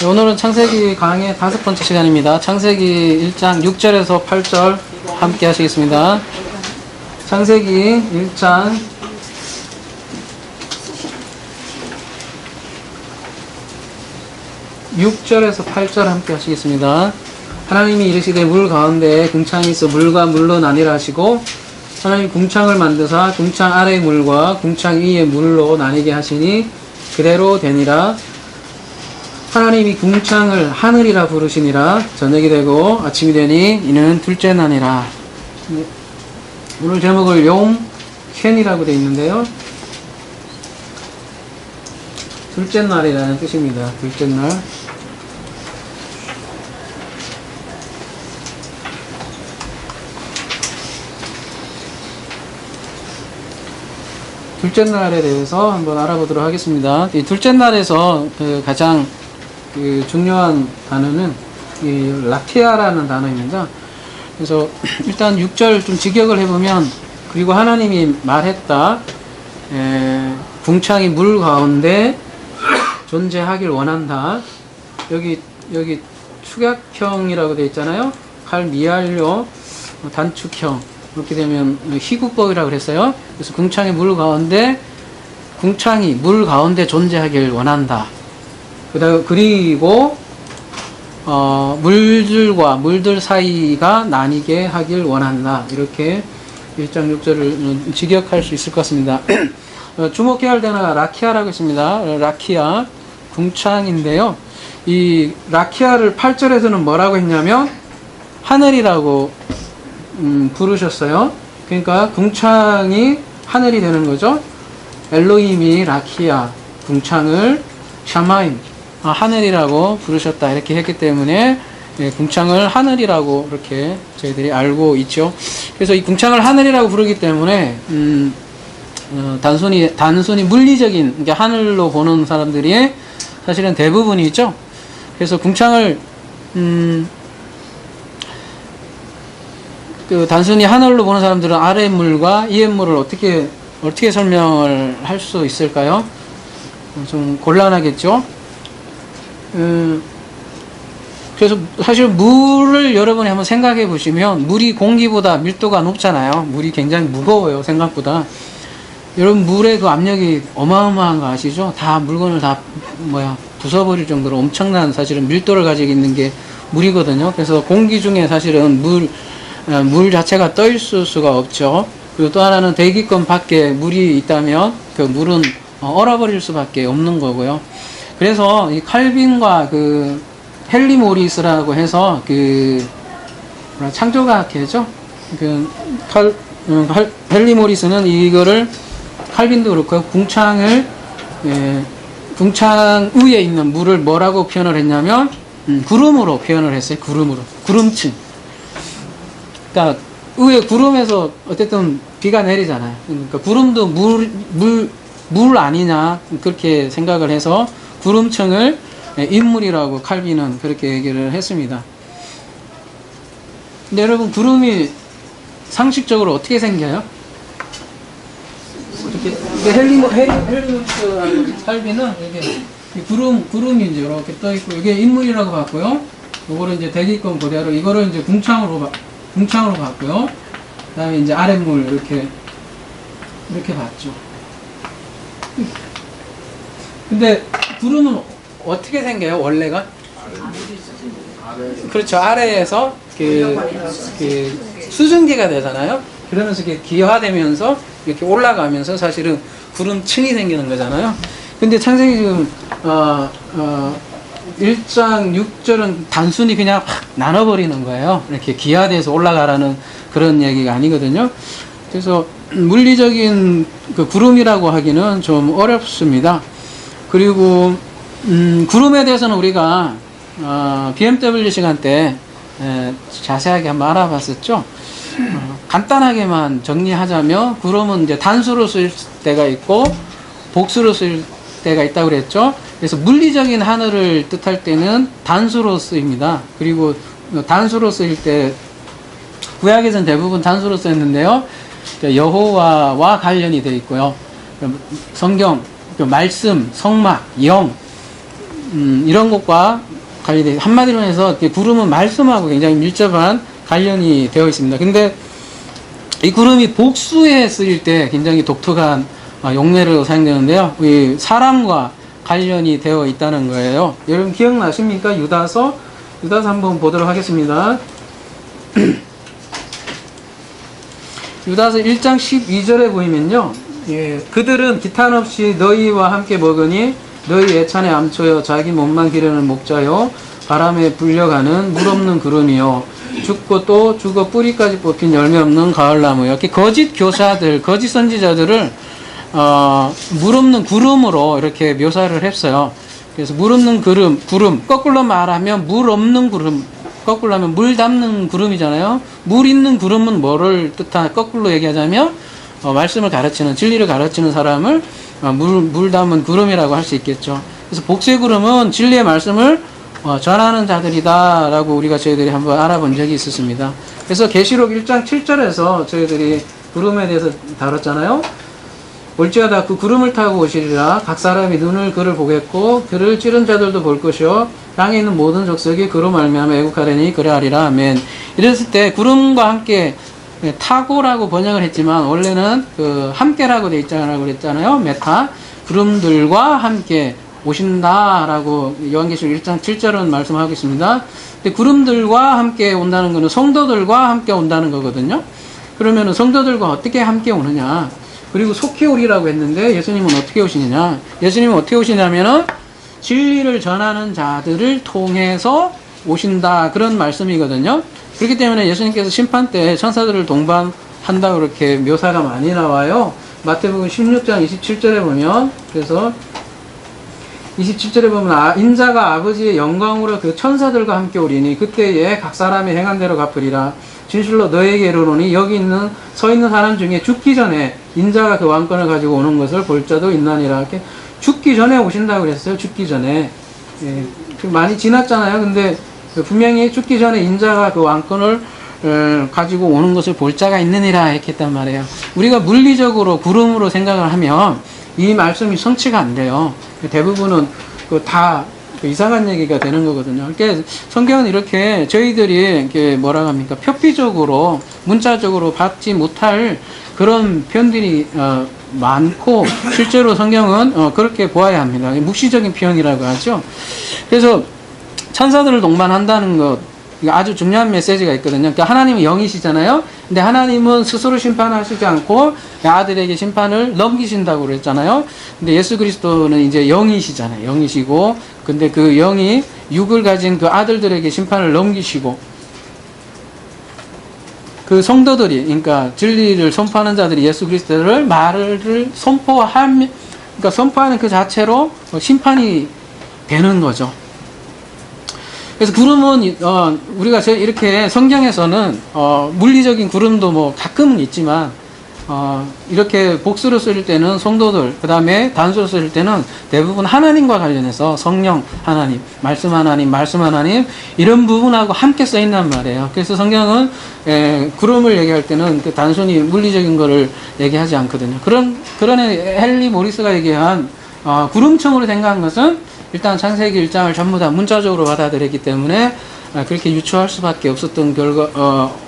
오늘은 창세기 강의 5번째 시간입니다. 창세기 1장 6절에서 8절 함께 하시겠습니다. 창세기 1장 6절에서 8절 함께 하시겠습니다. 하나님이 이르시되 물 가운데에 궁창이 있어 물과 물로 나뉘라 하시고 하나님 궁창을 만드사 궁창 아래의 물과 궁창 위의 물로 나뉘게 하시니 그대로 되니라. 하나님이 궁창을 하늘이라 부르시니라. 저녁이 되고 아침이 되니 이는 둘째 날이라. 오늘 제목을 용현이라고 되어 있는데요. 둘째 날이라는 뜻입니다. 둘째 날. 둘째 날에 대해서 한번 알아보도록 하겠습니다. 이 둘째 날에서 가장 중요한 단어는 이 라키아라는 단어입니다. 그래서 일단 6절 좀 직역을 해보면, 그리고 하나님이 말했다. 궁창이 물 가운데 존재하길 원한다. 여기 축약형이라고 되어 있잖아요. 칼 미알료 단축형. 그렇게 되면 희구법이라고 그랬어요. 그래서 궁창이 물 가운데 존재하길 원한다. 그리고 물들 사이가 나뉘게 하길 원한다. 이렇게 1장 6절을 직역할 수 있을 것 같습니다. 주목해야 할 단어가 라키아라고 있습니다. 라키아, 궁창인데요. 이 라키아를 8절에서는 뭐라고 했냐면 하늘이라고 부르셨어요. 그러니까 궁창이 하늘이 되는 거죠. 엘로힘이 라키아, 궁창을 샤마임, 하늘이라고 부르셨다. 이렇게 했기 때문에 궁창을 하늘이라고 이렇게 저희들이 알고 있죠. 그래서 이 궁창을 하늘이라고 부르기 때문에 단순히 물리적인, 그러니까 하늘로 보는 사람들이 사실은 대부분이 있죠. 그래서 궁창을 단순히 하늘로 보는 사람들은 아래 물과 위의 물을 어떻게 설명을 할 수 있을까요? 좀 곤란하겠죠? 그래서 사실 물을 여러분이 한번 생각해 보시면, 물이 공기보다 밀도가 높잖아요. 물이 굉장히 무거워요, 생각보다. 여러분, 물의 그 압력이 어마어마한 거 아시죠? 다 물건을 다 부숴버릴 정도로 엄청난 사실은 밀도를 가지고 있는 게 물이거든요. 그래서 공기 중에 사실은 물 자체가 떠 있을 수가 없죠. 그리고 또 하나는 대기권 밖에 물이 있다면 그 물은 얼어버릴 수밖에 없는 거고요. 그래서 이 칼빈과 헨리 모리스라고 해서 창조과학회죠. 헨리 모리스는 이거를, 칼빈도 그렇고, 궁창 위에 있는 물을 뭐라고 표현을 했냐면 구름으로 표현을 했어요. 구름층. 그러니까 위에 구름에서 어쨌든 비가 내리잖아요. 그러니까 구름도 물 아니냐, 그렇게 생각을 해서 구름층을 인물이라고 칼빈은 그렇게 얘기를 했습니다. 근데 여러분, 구름이 상식적으로 어떻게 생겨요? 헬리모리스 칼빈은 이게 구름이 이제 이렇게 떠 있고, 이게 인물이라고 봤고요. 요거를 이제 대기권 그대로, 이거를 이제 궁창으로 봤고요. 그 다음에 이제 아랫물 이렇게 봤죠. 근데 구름은 어떻게 생겨요, 원래가? 그렇죠. 아래에서 수증기가 되잖아요. 그러면서 이렇게 기화되면서 이렇게 올라가면서 사실은 구름층이 생기는 거잖아요. 근데 창세기 지금 1장 6절은 단순히 그냥 확 나눠버리는 거예요. 이렇게 기하돼서 올라가라는 그런 얘기가 아니거든요. 그래서 물리적인 구름이라고 하기는 좀 어렵습니다. 그리고 구름에 대해서는 우리가 BMW 시간 때 자세하게 한번 알아봤었죠. 간단하게만 정리하자면, 구름은 이제 단수로 쓸 때가 있고 복수로 쓸 때가 있다고 그랬죠. 그래서 물리적인 하늘을 뜻할 때는 단수로 쓰입니다. 그리고 단수로 쓰일 때, 구약에서는 대부분 단수로 쓰였는데요. 여호와와 관련이 되어 있고요. 성경, 말씀, 성막, 영, 이런 것과 관련돼 한마디로 해서 구름은 말씀하고 굉장히 밀접한 관련이 되어 있습니다. 근데 이 구름이 복수에 쓰일 때 굉장히 독특한 용례로 사용되는데요. 이 사람과 관련이 되어 있다는 거예요. 여러분 기억나십니까? 유다서 한번 보도록 하겠습니다. 유다서 1장 12절에 보이면요. 그들은 기탄 없이 너희와 함께 먹으니 너희 애찬에 암초여 자기 몸만 기르는 목자요 바람에 불려가는 물 없는 구름이요 죽고 또 죽어 뿌리까지 뽑힌 열매 없는 가을나무요. 이렇게 거짓 교사들, 거짓 선지자들을 물 없는 구름으로 이렇게 묘사를 했어요. 그래서 물 없는 구름, 거꾸로 말하면 물 없는 구름, 거꾸로 하면 물 담는 구름이잖아요. 물 있는 구름은 뭐를 거꾸로 얘기하자면 말씀을 가르치는, 진리를 가르치는 사람을 물 담은 구름이라고 할 수 있겠죠. 그래서 복수의 구름은 진리의 말씀을 전하는 자들이다 라고 저희들이 한번 알아본 적이 있었습니다. 그래서 계시록 1장 7절에서 저희들이 구름에 대해서 다뤘잖아요. 올지어다 그 구름을 타고 오시리라. 각 사람이 눈을 그를 보겠고 그를 찌른 자들도 볼 것이요 땅에 있는 모든 족속이 그로 말미암아 애국하려니 그래하리라. 아멘. 이랬을 때 구름과 함께 타고라고 번역을 했지만 원래는 함께라고 돼 있잖아요. 그랬잖아요. 메타. 구름들과 함께 오신다라고 요한계시록 1장 7절은 말씀하고 있습니다. 근데 구름들과 함께 온다는 것은 성도들과 함께 온다는 거거든요. 그러면은 성도들과 어떻게 함께 오느냐? 그리고 속히 오리라고 했는데 예수님은 어떻게 오시느냐? 예수님은 어떻게 오시냐면은 진리를 전하는 자들을 통해서 오신다, 그런 말씀이거든요. 그렇기 때문에 예수님께서 심판 때 천사들을 동반한다고 그렇게 묘사가 많이 나와요. 마태복음 16장 27절에 보면, 그래서 27절에 보면 인자가 아버지의 영광으로 그 천사들과 함께 오리니 그때에 각 사람이 행한 대로 갚으리라. 진실로 너에게 이르노니 여기 서 있는 사람 중에 죽기 전에 인자가 그 왕권을 가지고 오는 것을 볼 자도 있나니라. 이렇게 죽기 전에 오신다고 그랬어요. 죽기 전에. 많이 지났잖아요. 근데 분명히 죽기 전에 인자가 그 왕권을 가지고 오는 것을 볼 자가 있느니라 이렇게 했단 말이에요. 우리가 물리적으로 구름으로 생각을 하면 이 말씀이 성취가 안 돼요. 대부분은 다 이상한 얘기가 되는 거거든요. 그러니까 성경은 이렇게 저희들이 이렇게 뭐라 합니까? 표피적으로, 문자적으로 받지 못할 그런 표현들이 많고, 실제로 성경은 그렇게 보아야 합니다. 묵시적인 표현이라고 하죠. 그래서 천사들을 동반한다는 것, 아주 중요한 메시지가 있거든요. 그러니까 하나님은 영이시잖아요. 근데 하나님은 스스로 심판하시지 않고 아들에게 심판을 넘기신다고 그랬잖아요. 근데 예수 그리스도는 이제 영이시잖아요. 영이시고, 근데 그 영이 육을 가진 그 아들들에게 심판을 넘기시고, 그 성도들이, 그러니까 진리를 선포하는 자들이 예수 그리스도를 말을 그러니까 선포하는 그 자체로 심판이 되는 거죠. 그래서 구름은 우리가 이렇게 성경에서는 물리적인 구름도 뭐 가끔은 있지만 이렇게 복수로 쓸 때는 성도들, 그 다음에 단수로 쓸 때는 대부분 하나님과 관련해서 성령 하나님, 말씀 하나님 이런 부분하고 함께 써 있단 말이에요. 그래서 성경은 구름을 얘기할 때는 단순히 물리적인 거를 얘기하지 않거든요. 그런 헨리 모리스가 얘기한 구름청으로 생각한 것은 일단 창세기 1장을 전부 다 문자적으로 받아들였기 때문에 그렇게 유추할 수밖에 없었던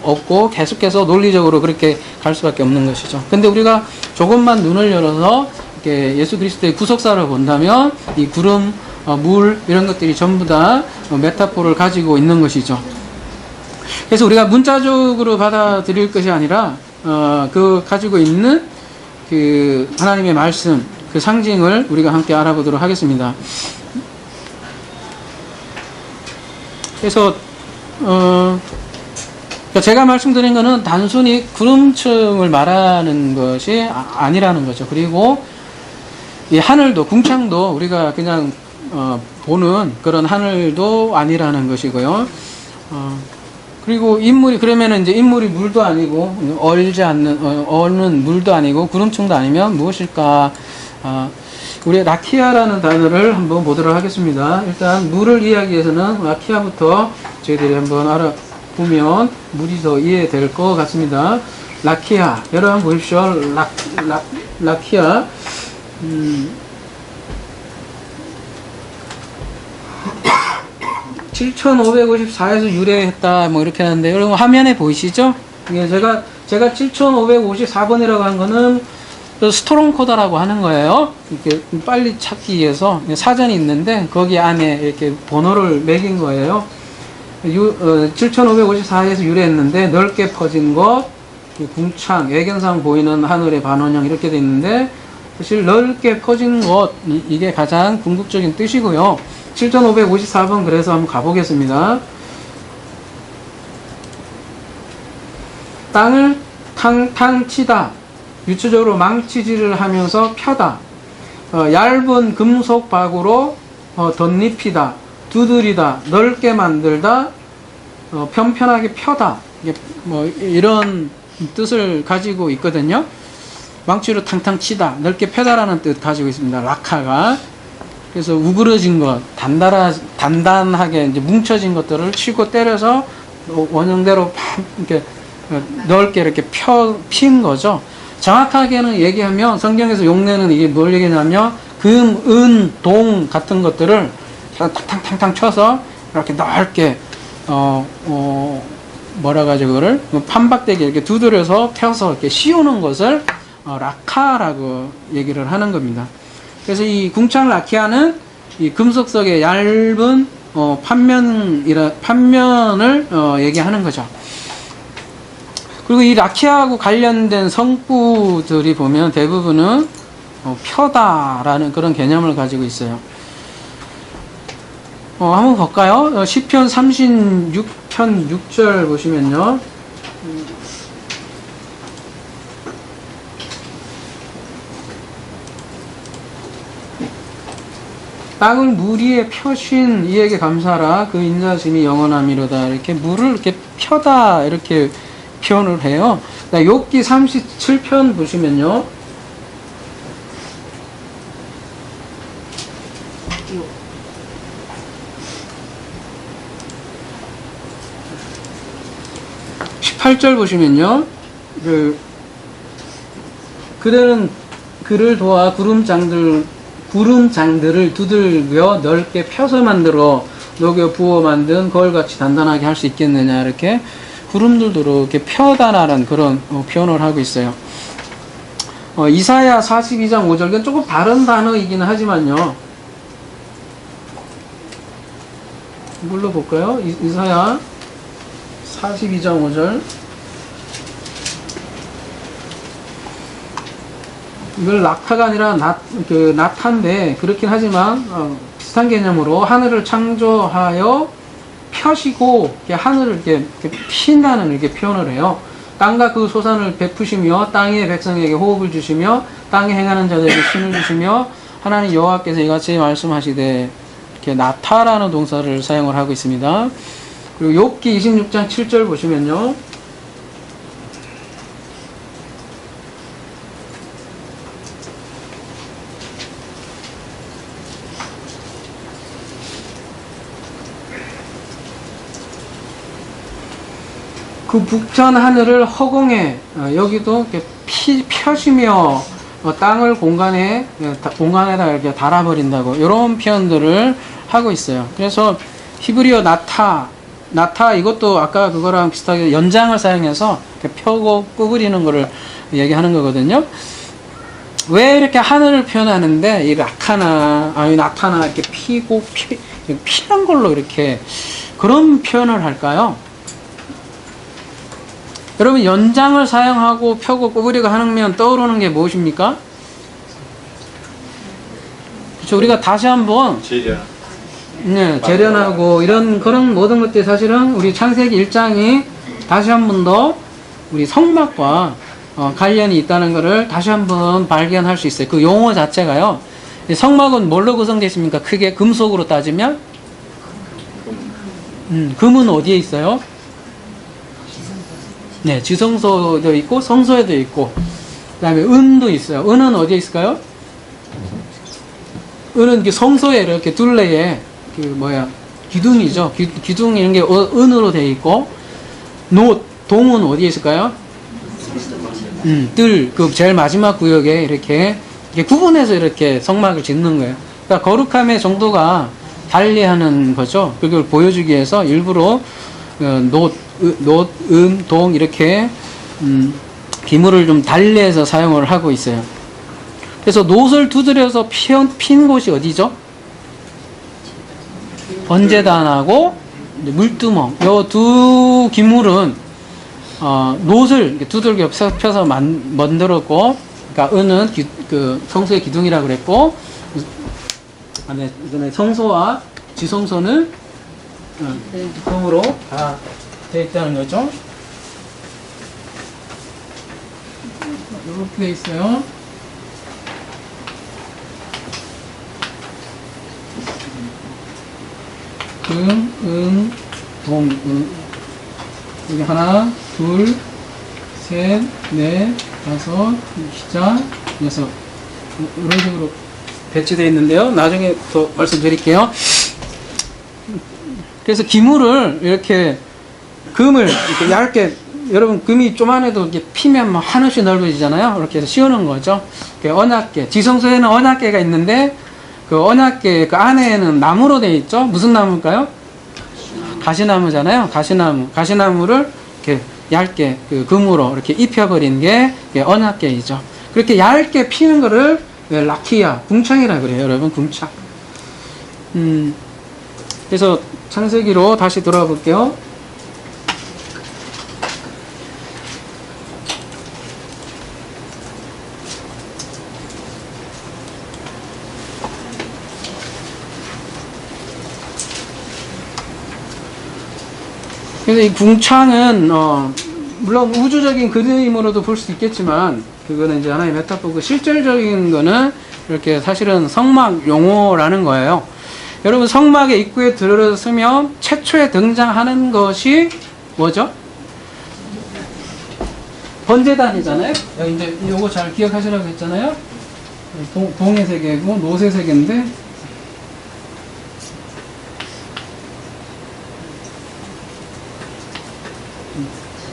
없고 계속해서 논리적으로 그렇게 갈 수밖에 없는 것이죠. 근데 우리가 조금만 눈을 열어서 이렇게 예수 그리스도의 구속사를 본다면 이 구름, 물 이런 것들이 전부 다 메타포를 가지고 있는 것이죠. 그래서 우리가 문자적으로 받아들일 것이 아니라 그 가지고 있는 그 하나님의 말씀, 그 상징을 우리가 함께 알아보도록 하겠습니다. 그래서 제가 말씀드린 거는 단순히 구름층을 말하는 것이 아니라는 거죠. 그리고 이 하늘도, 궁창도 우리가 그냥 보는 그런 하늘도 아니라는 것이고요. 그리고 인물이, 그러면은 이제 인물이 물도 아니고 얼는 물도 아니고 구름층도 아니면 무엇일까? 우리 라키아라는 단어를 한번 보도록 하겠습니다. 일단 물을 이해하기 위해서는 라키아부터 저희들이 한번 알아보면 물이 더 이해될 것 같습니다. 라키아, 여러분 보십시오. 라키아. 7554에서 유래했다 뭐 이렇게 하는데 여러분 화면에 보이시죠? 이게 제가 7554번이라고 한 거는 그 스트롱 코드라고 하는 거예요. 이렇게 빨리 찾기 위해서 사전이 있는데 거기 안에 이렇게 번호를 매긴 거예요. 7554에서 유래했는데 넓게 퍼진 것, 궁창, 애견상 보이는 하늘의 반원형 이렇게 돼 있는데 사실 넓게 퍼진 것 이게 가장 궁극적인 뜻이고요. 7554번 그래서 한번 가보겠습니다. 땅을 탕탕 치다, 유추적으로 망치질을 하면서 펴다, 얇은 금속 박으로 덧입히다, 두드리다, 넓게 만들다, 편편하게 펴다, 이게 뭐 이런 뜻을 가지고 있거든요. 망치로 탕탕 치다, 넓게 펴다라는 뜻 가지고 있습니다. 라카가. 그래서 우그러진 것, 단단하게 이제 뭉쳐진 것들을 치고 때려서 원형대로 이렇게 넓게 이렇게 핀 거죠. 정확하게는 얘기하면 성경에서 용례는 이게 뭘 얘기하냐면 금, 은, 동 같은 것들을 탕탕탕탕 쳐서 이렇게 넓게 뭐라 가지고 그거를 판박대기 이렇게 두드려서 펴서 이렇게 씌우는 것을 라카라고 얘기를 하는 겁니다. 그래서 이 궁창 라키아는 이 금속석의 얇은 판면을 얘기하는 거죠. 그리고 이 라키아하고 관련된 성구들이 보면 대부분은 펴다라는 그런 개념을 가지고 있어요. 한번 볼까요? 시편 36편 6절 보시면요. 땅을 물 위에 펴신 이에게 감사하라. 그 인자심이 영원함이로다. 이렇게 물을 이렇게 펴다 이렇게 표현을 해요. 욥기 37편 보시면요. (18절) 보시면요. 그대는 그를 도와 구름장들을 두들겨 넓게 펴서 만들어 녹여 부어 만든 거울같이 단단하게 할 수 있겠느냐. 이렇게 구름들도 이렇게 펴다라는 그런 표현을 하고 있어요. 이사야 42장 5절, 이건 조금 다른 단어이기는 하지만요. 불러볼까요? 이사야 42장 5절. 이걸 낙타가 아니라 낙타인데, 그렇긴 하지만, 비슷한 개념으로 하늘을 창조하여 펴시고, 하늘을 이렇게 핀다는 이렇게 표현을 해요. 땅과 그 소산을 베푸시며, 땅의 백성에게 호흡을 주시며, 땅에 행하는 자들에게 신을 주시며, 하나님 여호와께서 이같이 말씀하시되, 이렇게 나타라는 동사를 사용을 하고 있습니다. 그리고 욥기 26장 7절 보시면요. 그 북천 하늘을 허공에, 여기도 이렇게 펴시며 땅을 공간에다 이렇게 달아버린다고, 이런 표현들을 하고 있어요. 그래서 히브리어 나타 이것도 아까 그거랑 비슷하게 연장을 사용해서 이렇게 펴고 구부리는 거를 얘기하는 거거든요. 왜 이렇게 하늘을 표현하는데 이 나타나 이렇게 피는 걸로 이렇게 그런 표현을 할까요? 여러분, 연장을 사용하고 펴고 구부리고 하면 떠오르는 게 무엇입니까? 그렇죠. 우리가 다시 한번 재련하고 이런 그런 모든 것들이 사실은 우리 창세기 1장이 다시 한 번 더 우리 성막과 관련이 있다는 것을 다시 한번 발견할 수 있어요. 그 용어 자체가요. 성막은 뭘로 구성되어 있습니까? 크게 금속으로 따지면 금은 어디에 있어요? 네, 지성소도 있고 성소에도 있고, 그 다음에 은도 있어요. 은은 어디에 있을까요? 은은 성소에 이렇게 둘레에 기둥이죠. 기둥 이런 게 은으로 되어 있고, 동은 어디에 있을까요? 그 제일 마지막 구역에 이렇게 구분해서 이렇게 성막을 짓는 거예요. 그러니까 거룩함의 정도가 달리하는 거죠. 그걸 보여주기 위해서 일부러 노, 동 이렇게 기물을 좀 달리해서 사용을 하고 있어요. 그래서 노를 두드려서 핀 곳이 어디죠? 번제단하고 물두멍. 요 두 기물은 노를 이렇게 두들겨 펴서 만들었고, 그러니까 은은 그 성소의 기둥이라고 그랬고, 그다음에 성소와 지성소는 금으로 다 되어 있다는 거죠. 이렇게 되어 있어요. 금, 은, 동, 여기 하나, 둘, 셋, 넷, 다섯, 기자, 여섯. 이런 식으로 배치되어 있는데요. 나중에 더 말씀드릴게요. 그래서 기물을 이렇게 금을 이렇게 얇게, 여러분 금이 조만해도 이렇게 피면 막 한없이 넓어지잖아요. 이렇게 해서 씌우는 거죠. 언약계, 지성소에는 언약계가 있는데 그 언약계 그 안에는 나무로 되어 있죠. 무슨 나무일까요? 가시나무잖아요. 가시나무를 이렇게 얇게 그 금으로 이렇게 입혀버린 게 언약계이죠. 그렇게 얇게 피는 거를 라키야, 궁창이라 그래요. 여러분, 궁창. 그래서 창세기로 다시 돌아와 볼게요. 그래서 이 궁창은 물론 우주적인 그림으로도 볼 수 있겠지만 그거는 이제 하나의 메타포고, 실질적인 거는 이렇게 사실은 성막 용어라는 거예요. 여러분, 성막의 입구에 들어서면 최초에 등장하는 것이 뭐죠? 번제단이잖아요. 이제 요거 잘 기억하시라고 했잖아요. 동의 세계고 노세 세계인데,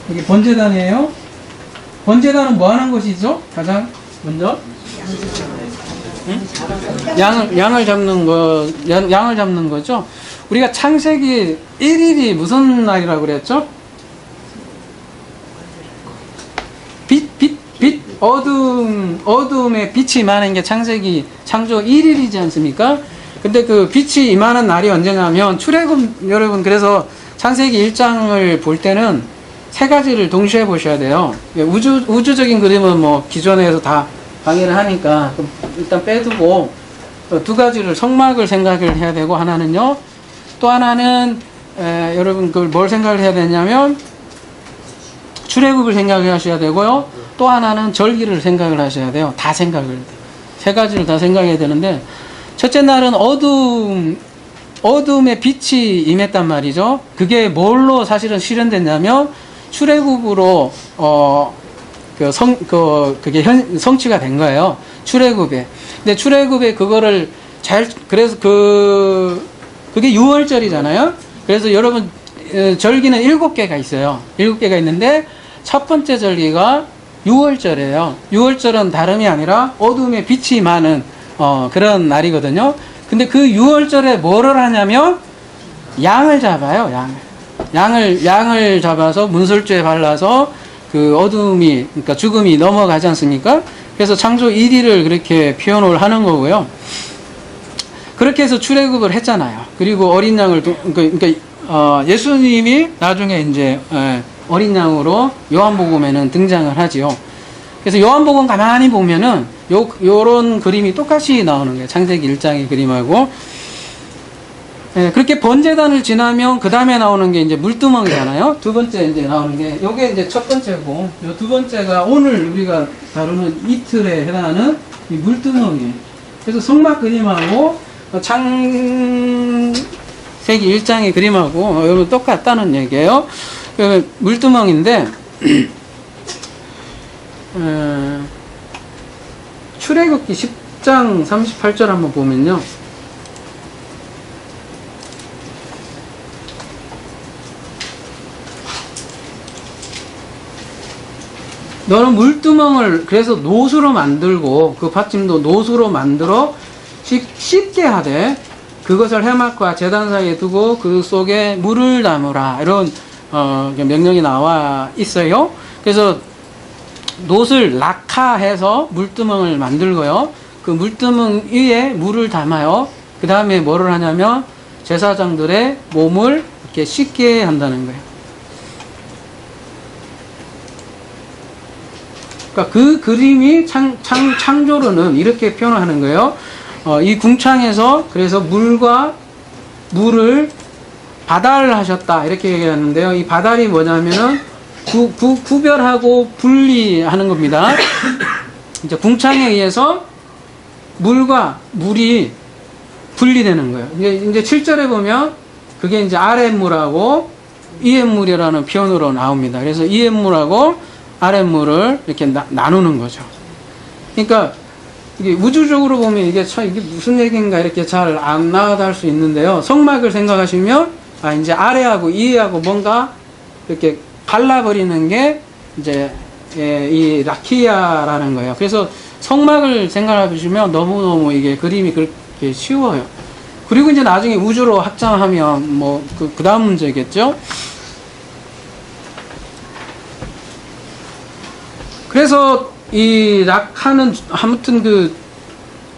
이게 번제단이에요. 번제단은 뭐 하는 것이죠? 가장 먼저? 응? 양을 잡는 양을 잡는 거죠. 우리가 창세기 1일이 무슨 날이라고 그랬죠? 어둠에 빛이 임하는 게 창조 1일이지 않습니까? 근데 그 빛이 임하는 날이 언제냐면 출애굽, 여러분, 그래서 창세기 1장을 볼 때는 세 가지를 동시에 보셔야 돼요. 우주적인 그림은 뭐 기존에서 다 강의를 하니까 일단 빼두고 두 가지를, 성막을 생각을 해야 되고, 하나는요, 또 하나는 여러분 그걸 뭘 생각을 해야 되냐면 출애굽을 생각을 하셔야 되고요, 또 하나는 절기를 생각을 하셔야 돼요. 다 생각을, 세 가지를 다 생각해야 되는데, 첫째 날은 어둠의 빛이 임했단 말이죠. 그게 뭘로 사실은 실현됐냐면 출애굽으로 그게 성취가 된 거예요. 출애굽에. 근데 출애굽에 그거를 그래서 그게 6월절이잖아요. 그래서 여러분, 절기는 7개가 있어요. 7개가 있는데 첫 번째 절기가 6월절이에요. 6월절은 다름이 아니라 어둠의 빛이 많은 그런 날이거든요. 근데 그 6월절에 뭐를 하냐면 양을 잡아요. 양을 잡아서 문설주에 발라서 그 어둠이, 그러니까 죽음이 넘어가지 않습니까? 그래서 창조 1일을 그렇게 표현을 하는 거고요. 그렇게 해서 출애굽을 했잖아요. 그리고 어린 양을, 그러니까 예수님이 나중에 이제 어린 양으로 요한복음에는 등장을 하지요. 그래서 요한복음 가만히 보면은 요런 그림이 똑같이 나오는 거예요. 창세기 1장의 그림하고. 그렇게 번제단을 지나면 그 다음에 나오는 게 이제 물두멍이잖아요. 두 번째 이제 나오는 게, 요게 이제 첫 번째고, 요 두 번째가 오늘 우리가 다루는 이틀에 해당하는 이 물두멍이에요. 그래서 성막 그림하고 창세기 1장의 그림하고 여러분 똑같다는 얘기예요. 물두멍인데, 출애굽기 10장 38절 한번 보면요. 너는 물두멍을 그래서 노수로 만들고 그 받침도 노수로 만들어 씻게 하되 그것을 해막과 제단 사이에 두고 그 속에 물을 담으라. 이런 명령이 나와 있어요. 그래서 놋을 낙하해서 물두멍을 만들고요. 그 물두멍 위에 물을 담아요. 그 다음에 뭐를 하냐면 제사장들의 몸을 이렇게 씻게 한다는 거예요. 그러니까 그 그림이 창조로는 이렇게 표현하는 거예요. 이 궁창에서 그래서 물과 물을 바달하셨다 이렇게 얘기하는데요. 이 바달이 뭐냐면은 구별하고 분리하는 겁니다. 이제 궁창에 의해서 물과 물이 분리되는 거예요. 이제 7절에 보면 그게 이제 아랫물하고 이랫물이라는 표현으로 나옵니다. 그래서 이랫물하고 아랫물을 이렇게 나누는 거죠. 그러니까 이게 우주적으로 보면 이게 무슨 얘기인가 이렇게 잘 안 나와닿을 수 있는데요. 성막을 생각하시면 이제 아래하고 이하고 뭔가 이렇게 갈라버리는 게 이제 이 라키아라는 거예요. 그래서 성막을 생각해 보시면 너무너무 이게 그림이 그렇게 쉬워요. 그리고 이제 나중에 우주로 확장하면 뭐 그 다음 문제겠죠. 그래서 이 락하는 아무튼 그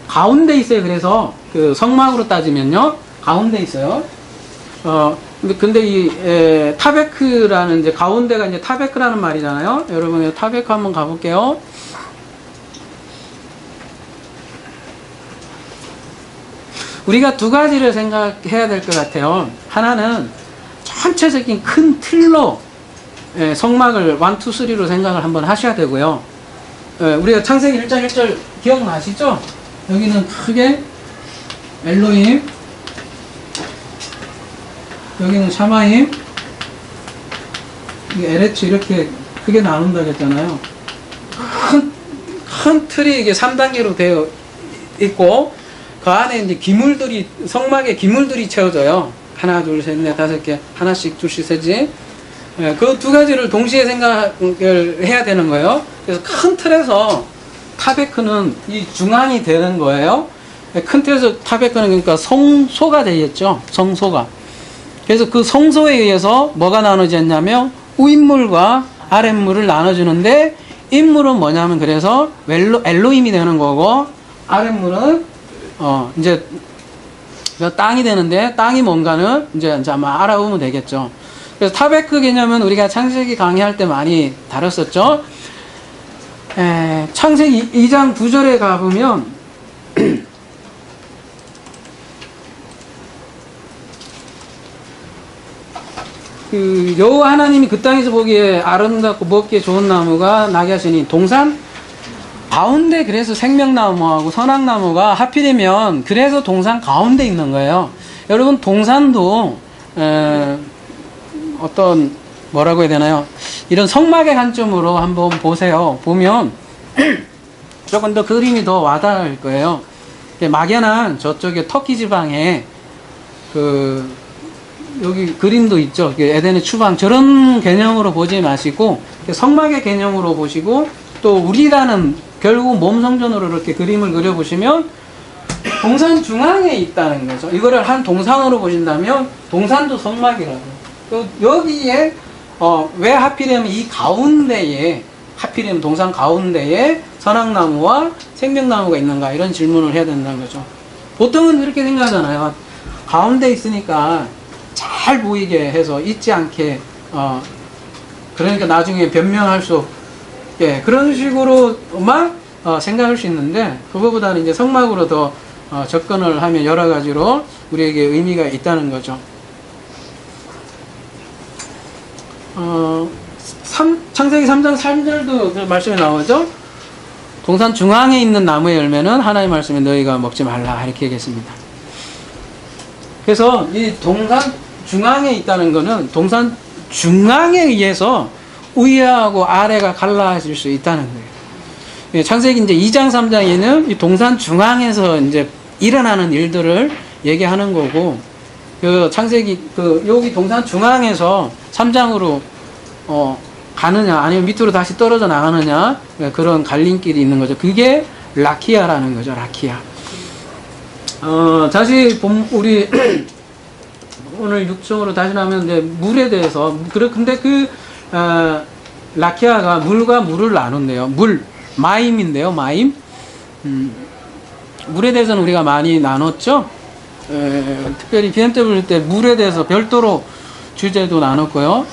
가운데 있어요. 그래서 그 성막으로 따지면요 가운데 있어요. 근데 이 타베크라는 이제 가운데가 이제 타베크라는 말이잖아요. 여러분 타베크 한번 가볼게요. 우리가 두 가지를 생각해야 될 것 같아요. 하나는 전체적인 큰 틀로 성막을 1, 2, 3로 생각을 한번 하셔야 되고요. 우리가 창세기 1장 1절 기억나시죠? 여기는 크게 엘로힘, 여기는 샤마임, 에레츠 이렇게 크게 나눈다고 했잖아요. 큰 틀이 이게 3단계로 되어 있고 그 안에 이제 기물들이 성막에 기물들이 채워져요. 하나, 둘, 셋, 넷, 다섯 개 하나씩 둘씩 세지. 그 두 가지를 동시에 생각을 해야 되는 거예요. 그래서 큰 틀에서 타베크는 이 중앙이 되는 거예요. 큰 틀에서 타베크는 그러니까 성소가 되겠죠. 성소가. 그래서 그 성소에 의해서 뭐가 나눠졌냐면 윗물과 아랫물을 나눠주는데 윗물은 뭐냐면 그래서 엘로힘이 되는 거고 아랫물은 이제 땅이 되는데 땅이 뭔가는 이제 아마 알아보면 되겠죠. 그래서 타베크 개념은 우리가 창세기 강의할 때 많이 다뤘었죠. 창세기 2장 9절에 가보면 그 여호와 하나님이 그 땅에서 보기에 아름답고 먹기에 좋은 나무가 나게 하시니 동산 가운데 그래서 생명나무하고 선악나무가 하필이면 그래서 동산 가운데 있는 거예요. 여러분 동산도 어떤 뭐라고 해야 되나요? 이런 성막의 관점으로 한번 보세요. 보면 조금 더 그림이 더 와닿을 거예요. 막연한 저쪽에 터키 지방에 그 여기 그림도 있죠. 에덴의 추방 저런 개념으로 보지 마시고 성막의 개념으로 보시고 또 우리라는 결국 몸성전으로 이렇게 그림을 그려보시면 동산 중앙에 있다는 거죠. 이거를 한 동산으로 보신다면 동산도 성막이라고. 여기에 왜 하필이면 이 가운데에 하필이면 동산 가운데에 선악나무와 생명나무가 있는가 이런 질문을 해야 된다는 거죠. 보통은 그렇게 생각하잖아요. 가운데 있으니까 잘 보이게 해서 잊지 않게 그러니까 나중에 변명할 수 그런 식으로만 생각할 수 있는데 그거보다는 이제 성막으로 더 접근을 하면 여러 가지로 우리에게 의미가 있다는 거죠. 창세기 3장 3절도 그 말씀에 나오죠. 동산 중앙에 있는 나무의 열매는 하나님의 말씀에 너희가 먹지 말라 이렇게 얘기했습니다. 그래서 이 동산 중앙에 있다는 거는 동산 중앙에 의해서 위하고 아래가 갈라질 수 있다는 거예요. 창세기 이제 2장 3장에는 이 동산 중앙에서 이제 일어나는 일들을 얘기하는 거고 그 창세기 여기 동산 중앙에서 3장으로 가느냐 아니면 밑으로 다시 떨어져 나가느냐 그런 갈림길이 있는 거죠. 그게 라키아라는 거죠. 라키아. 다시 우리 오늘 6총으로 다시 나면 이제 물에 대해서 근데 라키아가 물과 물을 나눈대요. 마임인데요, 마임. 물에 대해서는 우리가 많이 나눴죠. 특별히 BMW 때 물에 대해서 별도로 주제도 나눴고요.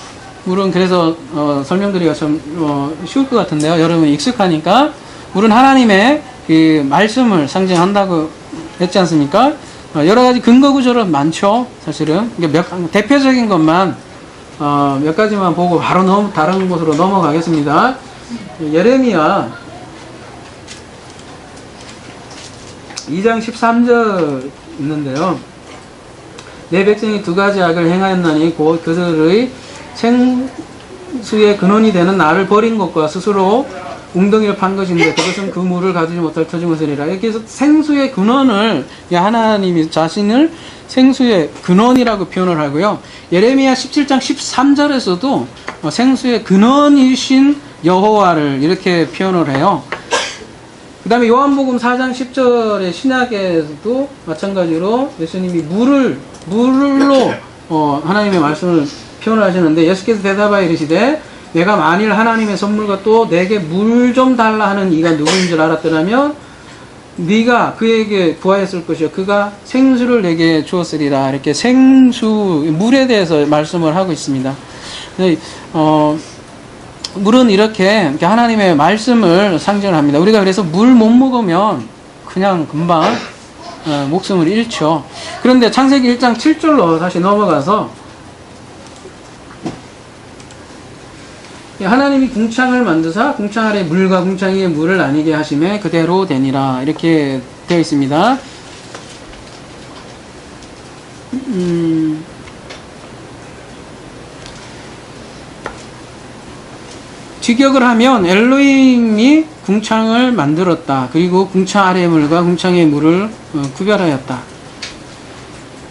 물은 그래서 설명드리기가 좀 쉬울 것 같은데요. 여러분 익숙하니까 물은 하나님의 그 말씀을 상징한다고 했지 않습니까? 여러 가지 근거 구조는 많죠. 사실은 대표적인 것만 몇 가지만 보고 바로 다른 곳으로 넘어가겠습니다. 예레미야 2장 13절 있는데요. 내 백성이 두 가지 악을 행하였나니 곧 그들의 생수의 근원이 되는 나를 버린 것과 스스로 웅덩이를 판 것인데 그것은 그 물을 가두지 못할 터진 것이니라. 이렇게 해서 생수의 근원을 하나님이 자신을 생수의 근원이라고 표현을 하고요. 예레미야 17장 13절에서도 생수의 근원이신 여호와를 이렇게 표현을 해요. 그 다음에 요한복음 4장 10절의 신약에서도 마찬가지로 예수님이 물로 하나님의 말씀을 표현을 하시는데 예수께서 대답하여 이르시되 내가 만일 하나님의 선물과 또 내게 물 좀 달라 하는 이가 누구인 줄 알았더라면 네가 그에게 구하였을 것이요 그가 생수를 내게 주었으리라. 이렇게 물에 대해서 말씀을 하고 있습니다. 물은 이렇게 하나님의 말씀을 상징을 합니다. 우리가 그래서 물 못 먹으면 그냥 금방 목숨을 잃죠. 그런데 창세기 1장 7절로 다시 넘어가서 하나님이 궁창을 만드사 궁창 아래 물과 궁창 위에 물을 나뉘게 하심에 그대로 되니라. 이렇게 되어 있습니다. 직역을 하면 엘로힘이 궁창을 만들었다. 그리고 궁창 아래의 물과 궁창의 물을 구별하였다.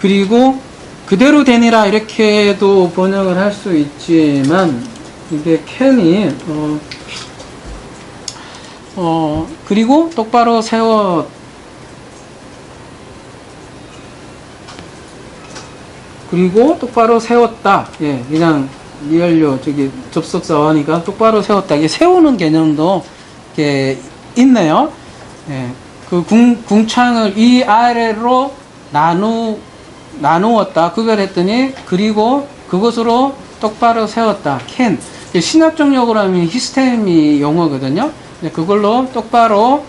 그리고 그대로 되니라 이렇게도 번역을 할 수 있지만 이게 캔이 그리고 똑바로 세웠다. 예, 그냥 리얼료 접속사와 하니까 똑바로 세웠다. 이게 세우는 개념도 이렇게 있네요. 예, 그 궁창을 이 아래로 나누었다. 구별했더니 그리고 그것으로 똑바로 세웠다. 캔. 신학적 용어로 하면 히스테미 용어거든요. 그걸로 똑바로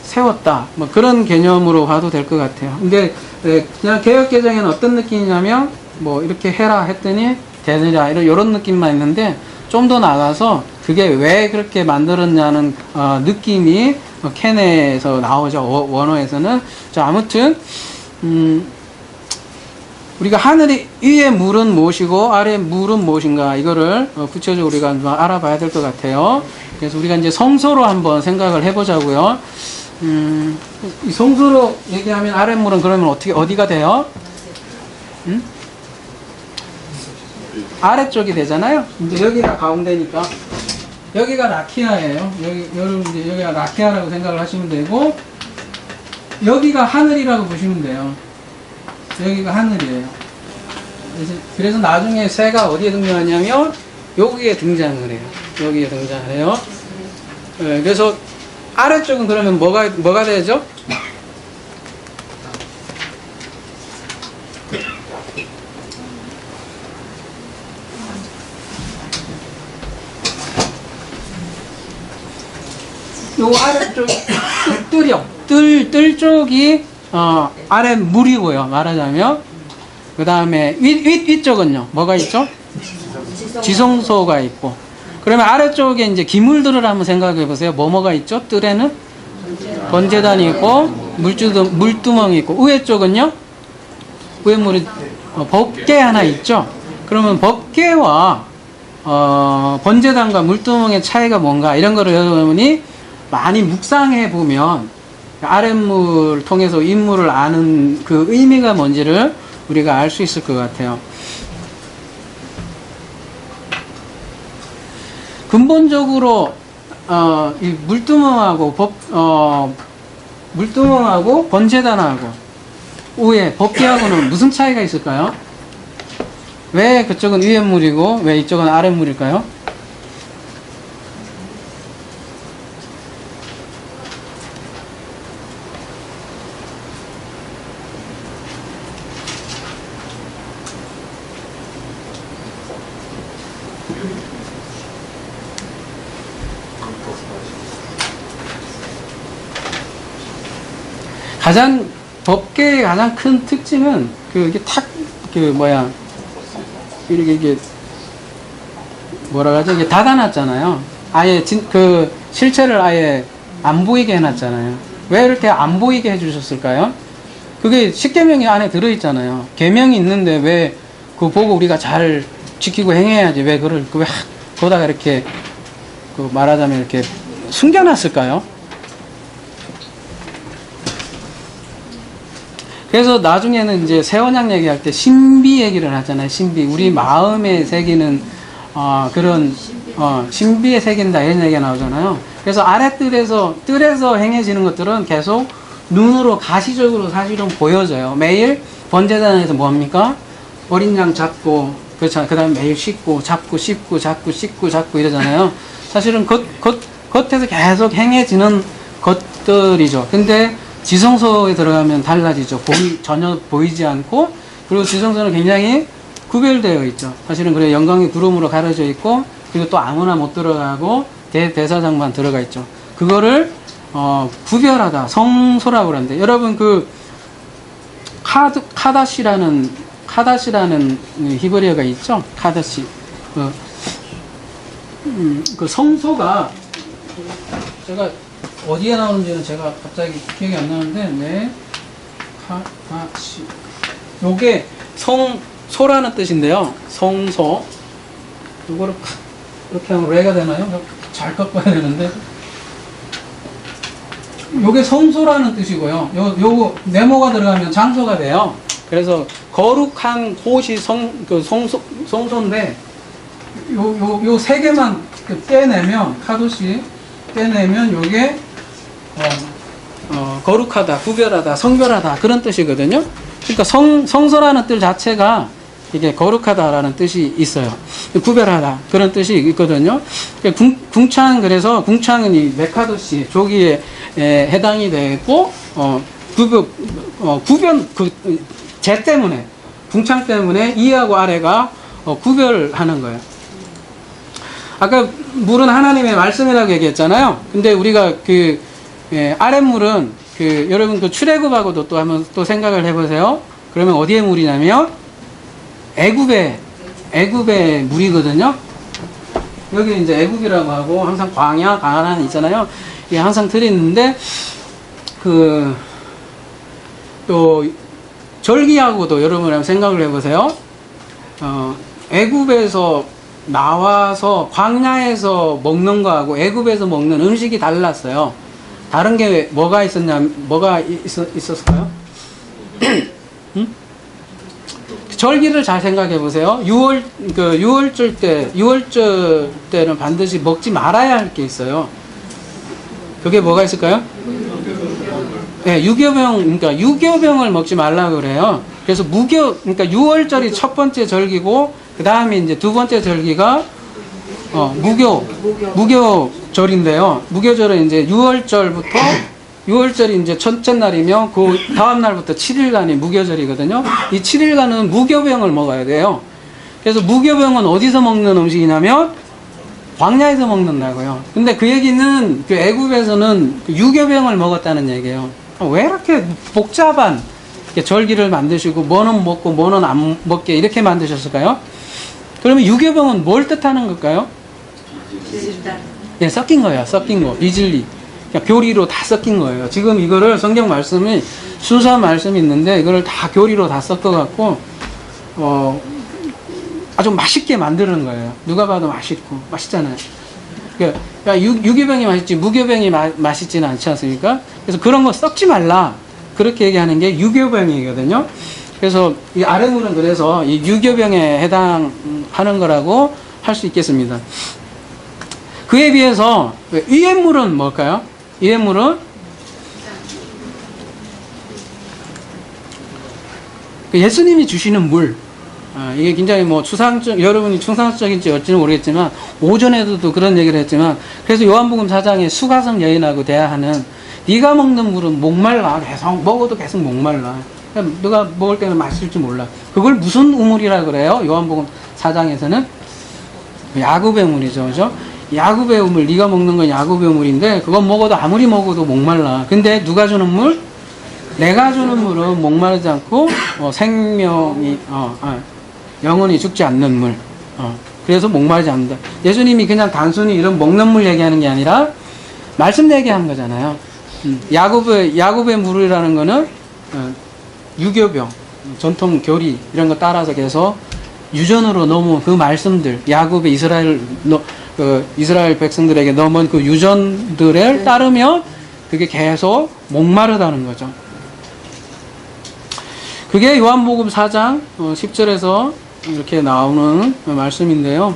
세웠다. 뭐 그런 개념으로 봐도 될 것 같아요. 근데 그냥 개역개정에는 어떤 느낌이냐면 뭐 이렇게 해라 했더니 되느냐 이런 느낌만 있는데 좀 더 나가서 그게 왜 그렇게 만들었냐는 느낌이 캔에서 나오죠. 원어에서는. 자, 아무튼 우리가 하늘 위의 물은 무엇이고 아래 물은 무엇인가 이거를 구체적으로 우리가 좀 알아봐야 될 것 같아요. 그래서 우리가 이제 성소로 한번 생각을 해보자고요. 이 성소로 얘기하면 아래 물은 그러면 어디가 돼요? 아래쪽이 되잖아요. 이제 여기가 가운데니까 여기가 라키아예요. 여기가 라키아라고 생각을 하시면 되고 여기가 하늘이라고 보시면 돼요. 여기가 하늘이에요. 그래서 나중에 새가 어디에 등장하냐면 여기에 등장을 해요. 여기에 등장을 해요. 네, 그래서 아래쪽은 그러면 뭐가 되죠? 요 아래쪽 뜰 쪽이 아래 물이고요. 말하자면 그 다음에 위쪽은요. 뭐가 있죠? 지성소가 있고. 그러면 아래쪽에 이제 기물들을 한번 생각해 보세요. 뭐가 있죠? 뜰에는 번제단이 있고 물두멍이 있고 위에 쪽은요? 위에 물이 법궤 하나 있죠? 그러면 법궤와 번제단과 물두멍의 차이가 뭔가 이런 거를 여러분이 많이 묵상해 보면 아랫물을 통해서 윗물을 아는 그 의미가 뭔지를 우리가 알 수 있을 것 같아요. 근본적으로 이 물두멍하고 번제단하고 위에 법계하고는 무슨 차이가 있을까요? 왜 그쪽은 위에 물이고 왜 이쪽은 아래 물일까요? 법계의 가장 큰 특징은 이게 이게 뭐라 하죠? 이게 닫아놨잖아요. 아예 실체를 아예 안 보이게 해놨잖아요. 왜 이렇게 안 보이게 해주셨을까요? 그게 십계명이 안에 들어있잖아요. 계명이 있는데 왜 그거 보고 우리가 잘 지키고 행해야지 왜 거기다가 이렇게 말하자면 이렇게 숨겨놨을까요? 그래서 나중에는 이제 세원양 얘기할 때 신비 얘기를 하잖아요. 신비. 우리 마음에 새기는, 신비에 새긴다. 이런 얘기가 나오잖아요. 그래서 뜰에서 행해지는 것들은 계속 눈으로 가시적으로 사실은 보여져요. 매일 번제단에서 뭐 합니까? 어린 양 잡고, 그렇죠. 그 다음에 매일 씻고, 잡고, 씻고, 잡고 이러잖아요. 사실은 겉에서 계속 행해지는 것들이죠. 근데 지성소에 들어가면 달라지죠. 전혀 보이지 않고, 그리고 지성소는 굉장히 구별되어 있죠. 사실은 그래 영광의 구름으로 가려져 있고, 그리고 또 아무나 못 들어가고, 대사장만 들어가 있죠. 그거를, 구별하다, 성소라고 그러는데, 여러분 카다시라는 히브리어가 있죠? 카다시. 그 성소가, 제가 어디에 나오는지는 제가 갑자기 기억이 안 나는데, 네. 요게 소라는 뜻인데요. 성소. 요거를 이렇게 하면 레가 되나요? 잘 꺾어야 되는데. 요게 성소라는 뜻이고요. 요거 네모가 들어가면 장소가 돼요. 그래서 거룩한 곳이 성소인데, 요 세 개만 떼내면, 카도시 떼내면 요게 거룩하다, 구별하다, 성별하다 그런 뜻이거든요. 그러니까 성소라는 뜻 자체가 이게 거룩하다라는 뜻이 있어요. 구별하다 그런 뜻이 있거든요. 그래서 궁창은 이 메카도시 조기에 해당이 되고 재 때문에 궁창 때문에 위하고 아래가 구별하는 거예요. 아까 물은 하나님의 말씀이라고 얘기했잖아요. 근데 우리가 아랫물은 여러분 출애굽하고도 또 한번 또 생각을 해보세요. 그러면 어디에 물이냐면 애굽의 물이거든요. 여기 이제 애굽이라고 하고 항상 광야, 가나안 있잖아요. 이게 항상 들어있는데 또 절기하고도 여러분 한번 생각을 해보세요. 애굽에서 나와서 광야에서 먹는 거하고 애굽에서 먹는 음식이 달랐어요. 다른 게 뭐가 있었을까요? 응? 절기를 잘 생각해 보세요. 6월절 때는 반드시 먹지 말아야 할 게 있어요. 그게 뭐가 있을까요? 네, 그러니까 유교병을 먹지 말라고 그래요. 그래서 그러니까 6월절이 첫 번째 절기고, 그 다음에 이제 두 번째 절기가, 무교절인데요. 무교절은 이제 6월절이 이제 첫째 날이며, 그 다음 날부터 7일간이 무교절이거든요. 이 7일간은 무교병을 먹어야 돼요. 그래서 무교병은 어디서 먹는 음식이냐면, 광야에서 먹는다고요. 근데 그 얘기는, 애굽에서는 유교병을 먹었다는 얘기예요. 왜 이렇게 복잡한 절기를 만드시고, 뭐는 먹고, 뭐는 안 먹게, 이렇게 만드셨을까요? 그러면 유교병은 뭘 뜻하는 걸까요? 네, 섞인 거예요. 섞인 거. 비진리. 교리로 다 섞인 거예요. 지금 이거를 성경 말씀이 순수한 말씀이 있는데 이거를 다 교리로 다 섞어갖고 아주 맛있게 만드는 거예요. 누가 봐도 맛있고 맛있잖아요. 그러니까 유교병이 맛있지 무교병이 맛있지는 않지 않습니까? 그래서 그런 거 섞지 말라. 그렇게 얘기하는 게 유교병이거든요. 그래서 이 아랫물은 그래서 이 유교병에 해당하는 거라고 할 수 있겠습니다. 그에 비해서 위의 물은 뭘까요? 위의 물은 그 예수님이 주시는 물, 이게 굉장히 뭐 여러분이 추상적인지 어찌는 모르겠지만, 오전에도 그런 얘기를 했지만, 그래서 요한복음 4장에 수가성 여인하고 대화하는, 네가 먹는 물은 목말라. 계속 먹어도 계속 목말라. 누가 먹을 때는 마실 줄 몰라. 그걸 무슨 우물이라 그래요? 요한복음 4장에서는 야곱의 물이죠, 그죠? 야곱의 우물, 네가 먹는 건 야곱의 우물인데, 그건 먹어도 아무리 먹어도 목말라. 근데 누가 주는 물? 내가 주는 물은 목마르지 않고 생명이 영원히 죽지 않는 물. 그래서 목마르지 않는다. 예수님이 그냥 단순히 이런 먹는 물 얘기하는 게 아니라 말씀 얘기하는 거잖아요. 야곱의 물이라는 거는 유교병, 전통 교리 이런 거 따라서 계속 유전으로 넘어온 그 말씀들, 야곱의 이스라엘 백성들에게 넘어온 그 유전들을 따르면 그게 계속 목마르다는 거죠. 그게 요한복음 4장 10절에서 이렇게 나오는 말씀인데요.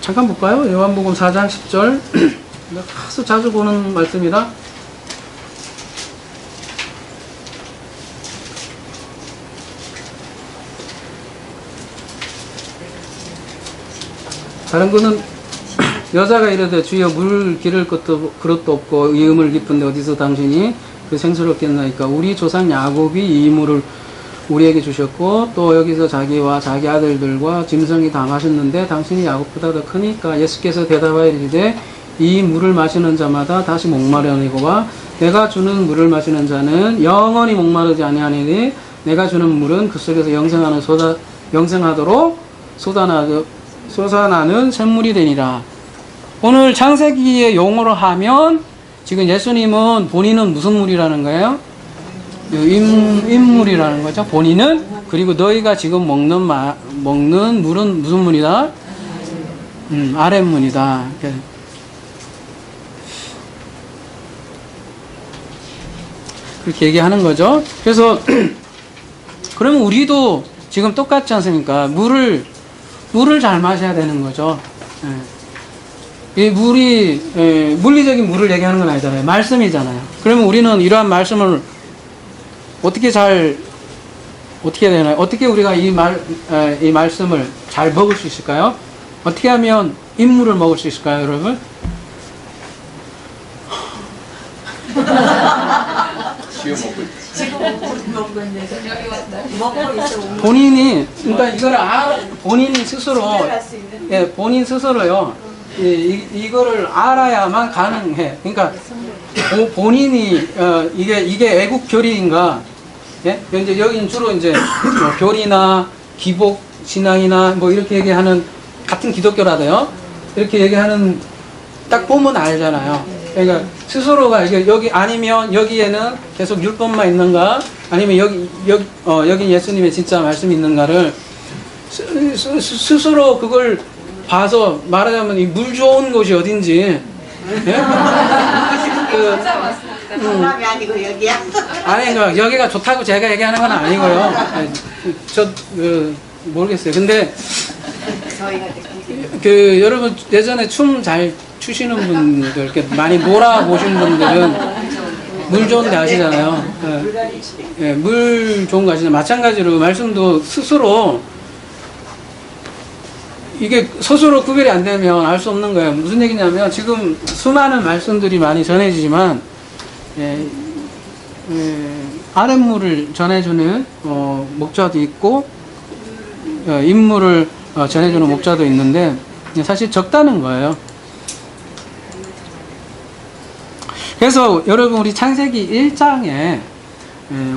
잠깐 볼까요? 요한복음 4장 10절. 아주 자주 보는 말씀이다. 다른 거는 여자가 이르되 주여 물 기를 그릇도 없고 이 우물 깊은데 어디서 당신이 그 생수롭겠나이까. 우리 조상 야곱이 이 물을 우리에게 주셨고 또 여기서 자기와 자기 아들들과 짐승이 다 마셨는데 당신이 야곱보다 더 크니까. 예수께서 대답하여 이르되 이 물을 마시는 자마다 다시 목마르니고와 내가 주는 물을 마시는 자는 영원히 목마르지 아니하니 내가 주는 물은 그 속에서 영생하도록 솟아나는 샘물이 되니라. 오늘 창세기의 용어로 하면 지금 예수님은 본인은 무슨 물이라는 거예요? 인물이라는 거죠. 본인은. 그리고 너희가 지금 먹는 물은 무슨 물이다? 아랫물이다. 그렇게 얘기하는 거죠. 그래서 그러면 우리도 지금 똑같지 않습니까? 물을 잘 마셔야 되는 거죠. 이 물이 물리적인 물을 얘기하는 건 아니잖아요. 말씀이잖아요. 그러면 우리는 이러한 말씀을 어떻게 해야 되나요? 어떻게 우리가 이 말씀을 잘 먹을 수 있을까요? 어떻게 하면 인물을 먹을 수 있을까요, 여러분? 본인이, 그러니까 이걸 본인이 스스로, 본인 스스로요, 이거를 알아야만 가능해. 그러니까, 본인이, 이게 애국 교리인가, 이제 여기는 주로 이제, 교리나 기복 신앙이나 뭐 이렇게 얘기하는, 같은 기독교라도요, 이렇게 얘기하는, 딱 보면 알잖아요. 그러니까 스스로가 여기 아니면 여기에는 계속 율법만 있는가 아니면 여기 예수님의 진짜 말씀이 있는가를 스스로 그걸 봐서 말하자면 이 물 좋은 곳이 어딘지 예? 성남이 아니고 여기야? 아니 그러니까 여기가 좋다고 제가 얘기하는 건 아니고요. 모르겠어요. 근데 여러분 예전에 춤 잘 추시는 분들, 이렇게 많이 놀아보신 분들은 물 좋은 데 아시잖아요. 물 좋은 거 아시잖아요. 마찬가지로 말씀도 스스로 이게 스스로 구별이 안 되면 알 수 없는 거예요. 무슨 얘기냐면 지금 수많은 말씀들이 많이 전해지지만 아랫물을 전해주는 목자도 있고 인물을 전해주는 목자도 있는데 사실 적다는 거예요. 그래서 여러분 우리 창세기 1장에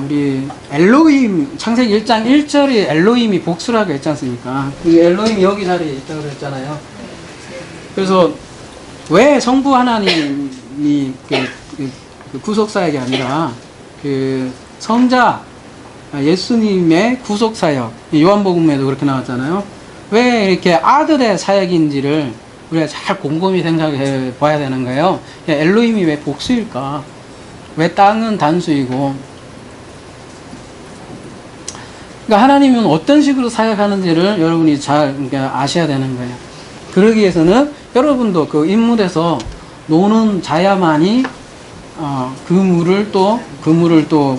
우리 엘로힘 창세기 1장 1절에 엘로힘이 복수라고 했지 않습니까? 엘로힘이 여기 자리에 있다고 그랬잖아요. 그래서 왜 성부 하나님이 그 구속사역이 아니라 그 성자 예수님의 구속사역, 요한복음에도 그렇게 나왔잖아요. 왜 이렇게 아들의 사역인지를 우리가 잘 곰곰이 생각해 봐야 되는 거예요. 엘로힘이 왜 복수일까? 왜 땅은 단수이고? 그러니까 하나님은 어떤 식으로 사역하는지를 여러분이 잘 아셔야 되는 거예요. 그러기 위해서는 여러분도 그 인물에서 노는 자야만이 그 물을 또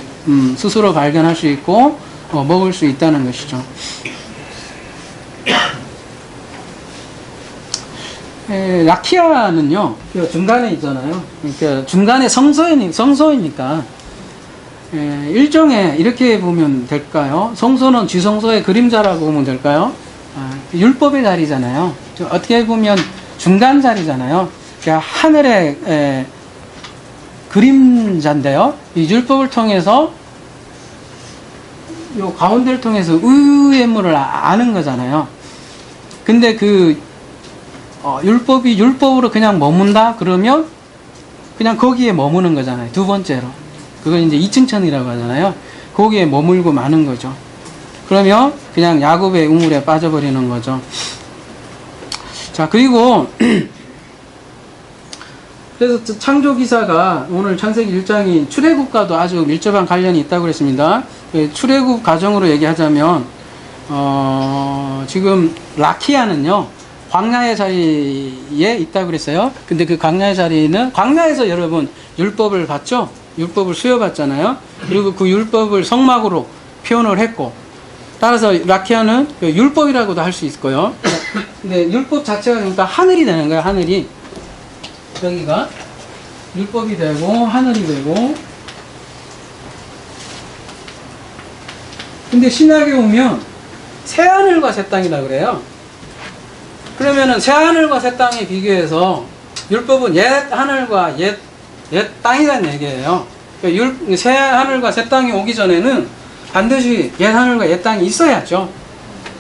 스스로 발견할 수 있고 먹을 수 있다는 것이죠. 라키아는요, 중간에 있잖아요. 그러니까 중간에 성소이니까, 일종의, 이렇게 보면 될까요? 성소는 지성소의 그림자라고 보면 될까요? 율법의 자리잖아요. 어떻게 보면 중간 자리잖아요. 그러니까 하늘의 그림자인데요. 이 율법을 통해서, 요 가운데를 통해서 의의문을 아는 거잖아요. 근데 율법이 율법으로 그냥 머문다? 그러면 그냥 거기에 머무는 거잖아요. 두 번째로. 그걸 이제 이층천이라고 하잖아요. 거기에 머물고 마는 거죠. 그러면 그냥 야곱의 우물에 빠져버리는 거죠. 자, 그리고 그래서 창조기사가 오늘 창세기 1장이 출애굽과도 아주 밀접한 관련이 있다고 그랬습니다. 출애굽 과정으로 얘기하자면 지금 라키아는요, 광야의 자리에 있다고 그랬어요. 근데 그 광야의 자리는, 광야에서 여러분 율법을 봤죠? 율법을 수여받잖아요. 그리고 그 율법을 성막으로 표현을 했고, 따라서 라키아는 율법이라고도 할 수 있고요. 근데 율법 자체가 그러니까 하늘이 되는 거예요. 하늘이 여기가 율법이 되고 하늘이 되고. 근데 신약에 오면 새하늘과 새 땅이라 그래요. 그러면은 새하늘과 새 땅에 비교해서 율법은 옛 하늘과 옛 땅이라는 얘기예요. 그러니까 새하늘과 새 땅이 오기 전에는 반드시 옛 하늘과 옛 땅이 있어야죠.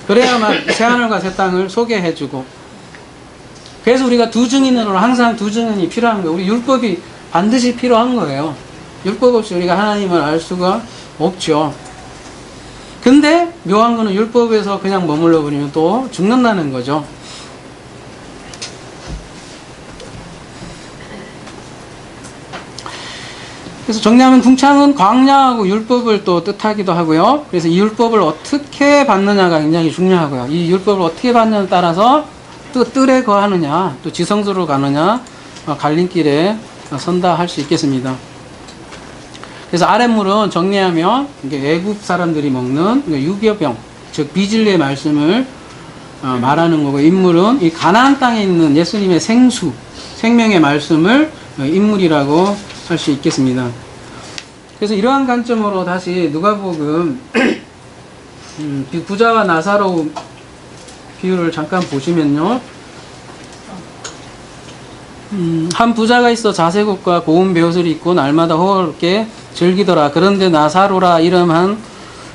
그래야만 새하늘과 새 땅을 소개해주고. 그래서 우리가 두 증인으로 항상 두 증인이 필요한 거예요. 우리 율법이 반드시 필요한 거예요. 율법 없이 우리가 하나님을 알 수가 없죠. 근데 묘한 거는 율법에서 그냥 머물러 버리면 또 죽는다는 거죠. 그래서 정리하면 궁창은 광야하고 율법을 또 뜻하기도 하고요. 그래서 이 율법을 어떻게 받느냐가 굉장히 중요하고요. 이 율법을 어떻게 받느냐에 따라서 또 뜰에 거하느냐, 또 지성소로 가느냐, 갈림길에 선다 할 수 있겠습니다. 그래서 아랫물은 정리하면 이게 외국 사람들이 먹는 유교병, 즉 비진리의 말씀을 말하는 거고, 인물은 이 가나안 땅에 있는 예수님의 생수, 생명의 말씀을 인물이라고 할 수 있겠습니다. 그래서 이러한 관점으로 다시 누가복음 부자와 나사로 비유를 잠깐 보시면요, 한 부자가 있어 자색옷과 고운 베옷을 입고 날마다 호화롭게 즐기더라. 그런데 나사로라 이름한